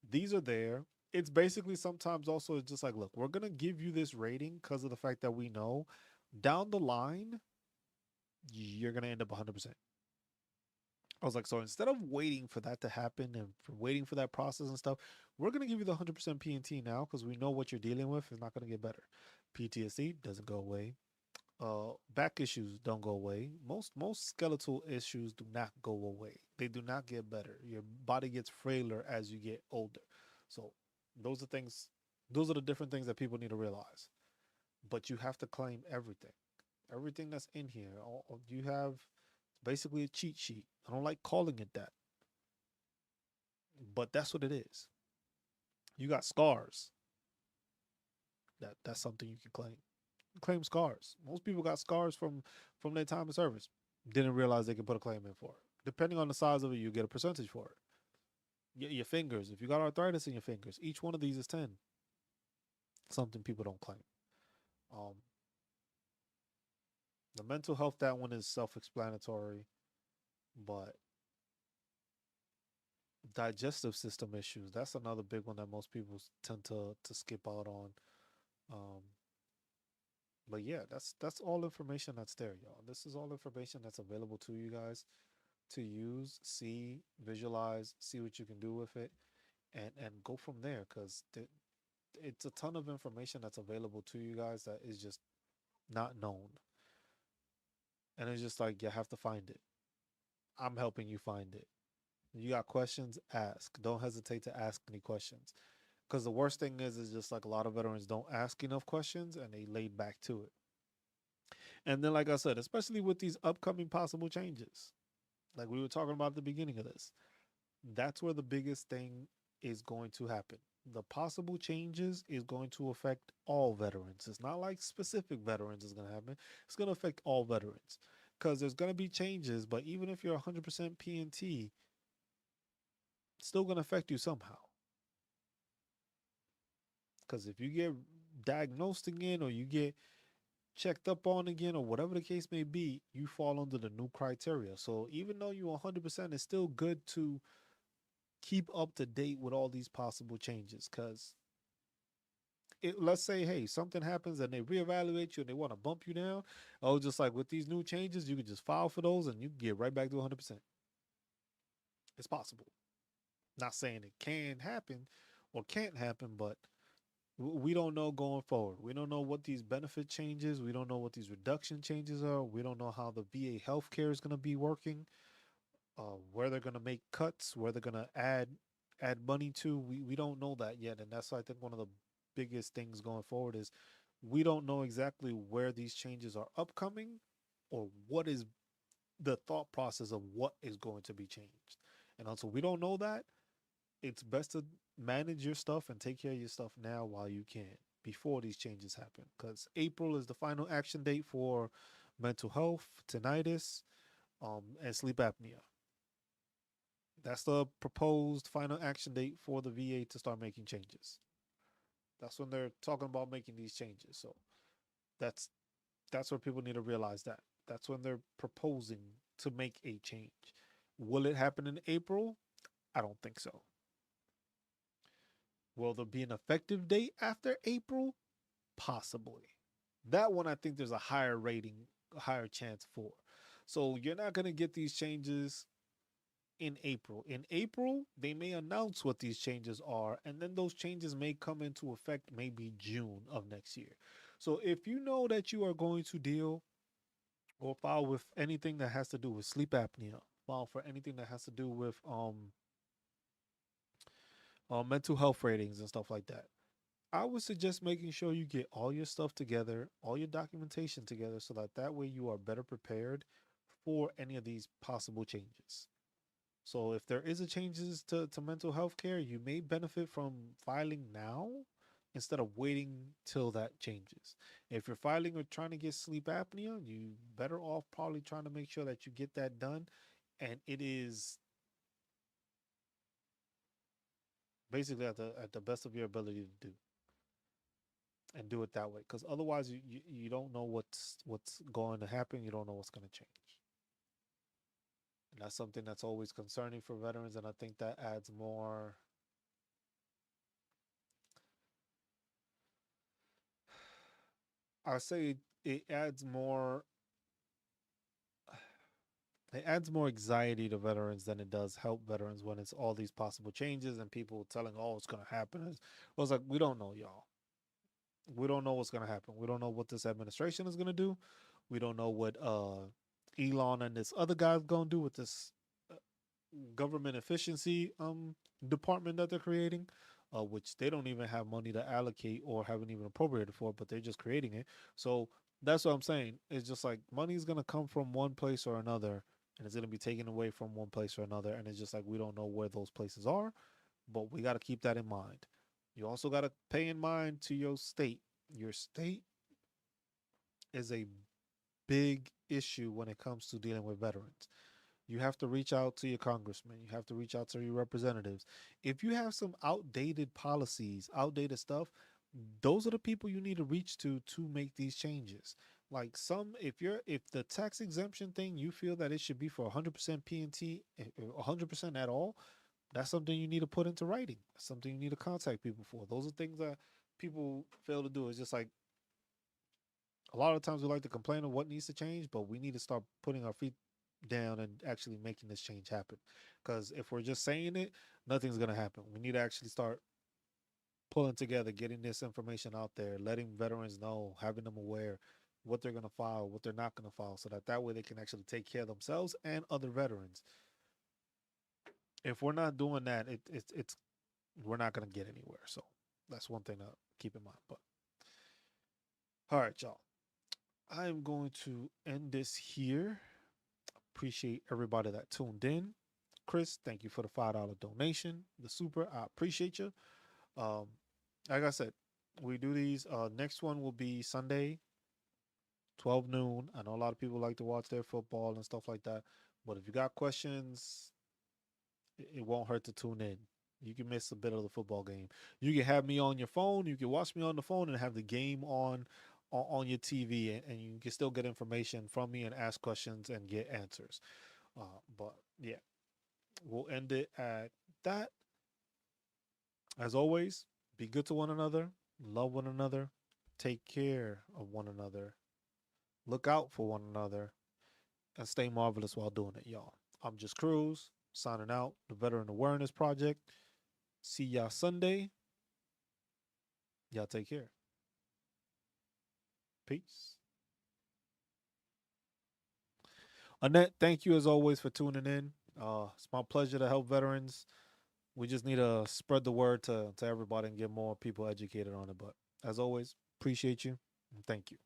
These are there. It's basically sometimes also it's just like, look, we're gonna give you this rating because of the fact that we know down the line you're gonna end up 100%. I was like, so instead of waiting for that to happen and for waiting for that process and stuff, we're gonna give you the 100% PNT now because we know what you're dealing with is not gonna get better. PTSD doesn't go away. Back issues don't go away. Most skeletal issues do not go away. They do not get better. Your body gets frailer as you get older. So those are things. Those are the different things that people need to realize. But you have to claim everything. Everything that's in here. You have basically a cheat sheet. I don't like calling it that, but that's what it is. You got scars. That's something you can claim. Claim scars. Most people got scars from their time of service. Didn't realize they could put a claim in for it. Depending on the size of it, you get a percentage for it. Your fingers. If you got arthritis in your fingers, each one of these is 10. Something people don't claim. Um, the mental health, that one is self-explanatory, but digestive system issues, that's another big one that most people tend to skip out on. Um, but yeah, that's all information that's there, y'all. This is all information that's available to you guys to use, see, visualize, see what you can do with it, and go from there. Because it's a ton of information that's available to you guys that is just not known, and it's just like you have to find it. I'm helping you find it. You got questions, ask. Don't hesitate to ask any questions. Because the worst thing is just like a lot of veterans don't ask enough questions and they laid back to it. And then, like I said, especially with these upcoming possible changes, like we were talking about at the beginning of this, that's where the biggest thing is going to happen. The possible changes is going to affect all veterans. It's not like specific veterans is going to happen. It's going to affect all veterans because there's going to be changes. But even if you're 100% PNT, it's still going to affect you somehow. Because if you get diagnosed again or you get checked up on again or whatever the case may be, you fall under the new criteria. So even though you're 100%, it's still good to keep up to date with all these possible changes. Because let's say, hey, something happens and they reevaluate you and they want to bump you down. Oh, just like with these new changes, you can just file for those and you can get right back to 100%. It's possible. Not saying it can happen or can't happen, but we don't know going forward. We don't know what these benefit changes. We don't know what these reduction changes are. We don't know how the VA healthcare is going to be working. Where they're going to make cuts, where they're going to add money to. We don't know that yet, and that's I think one of the biggest things going forward is we don't know exactly where these changes are upcoming or what is the thought process of what is going to be changed. And also, we don't know that. It's best to manage your stuff and take care of your stuff now while you can before these changes happen. Because April is the final action date for mental health, tinnitus, and sleep apnea. That's the proposed final action date for the VA to start making changes. That's when they're talking about making these changes. So that's that's where people need to realize that. That's when they're proposing to make a change. Will it happen in April? I don't think so. Will there be an effective date after April? Possibly. That one, I think there's a higher rating, a higher chance for. So you're not going to get these changes in April. In April, they may announce what these changes are, and then those changes may come into effect maybe June of next year. So if you know that you are going to deal or file with anything that has to do with sleep apnea, file for anything that has to do with mental health ratings and stuff like that, I would suggest making sure you get all your stuff together, all your documentation together, so that that way you are better prepared for any of these possible changes. So if there is a changes to mental health care, you may benefit from filing now instead of waiting till that changes. If you're filing or trying to get sleep apnea, you better off probably trying to make sure that you get that done, and it is basically at the best of your ability to do, and do it that way, because otherwise you don't know what's going to happen. You don't know what's going to change, and that's something that's always concerning for veterans. And I think that adds more, I say it adds more, it adds more anxiety to veterans than it does help veterans when it's all these possible changes and people telling, oh, it's going to happen. I was like, we don't know, y'all. We don't know what's going to happen. We don't know what this administration is going to do. We don't know what Elon and this other guy's going to do with this uh, government efficiency department that they're creating, which they don't even have money to allocate or haven't even appropriated for, but they're just creating it. So that's what I'm saying. It's just like money is gonna come from one place or another, and it's gonna be taken away from one place or another, and it's just like we don't know where those places are, but we got to keep that in mind. You also got to pay in mind to your state. Your state is a big issue when it comes to dealing with veterans. You have to reach out to your congressman. You have to reach out to your representatives. If you have some outdated policies, outdated stuff, those are the people you need to reach to make these changes. Like some, if the tax exemption thing, you feel that it should be for 100% PNT, 100% at all, that's something you need to put into writing. That's something you need to contact people for. Those are things that people fail to do. It's just like a lot of times we like to complain of what needs to change, but we need to start putting our feet down and actually making this change happen. Because if we're just saying it, nothing's gonna happen. We need to actually start pulling together, getting this information out there, letting veterans know, having them aware what they're gonna file, what they're not gonna file, so that that way they can actually take care of themselves and other veterans. If we're not doing that, it's we're not gonna get anywhere. So that's one thing to keep in mind. But all right, y'all. I am going to end this here. Appreciate everybody that tuned in. Chris, thank you for the $5 donation. The super, I appreciate you. Um, like I said, we do these. Next one will be Sunday, 12 noon. I know a lot of people like to watch their football and stuff like that. But if you got questions, it won't hurt to tune in. You can miss a bit of the football game. You can have me on your phone. You can watch me on the phone and have the game on your TV, and you can still get information from me and ask questions and get answers. But yeah, we'll end it at that. As always, be good to one another, love one another, take care of one another, look out for one another, and stay marvelous while doing it, y'all. I'm just Cruz, signing out, the Veteran Awareness Project. See y'all Sunday. Y'all take care. Peace. Annette, thank you as always for tuning in. It's my pleasure to help veterans. We just need to spread the word to everybody and get more people educated on it. But as always, appreciate you and thank you.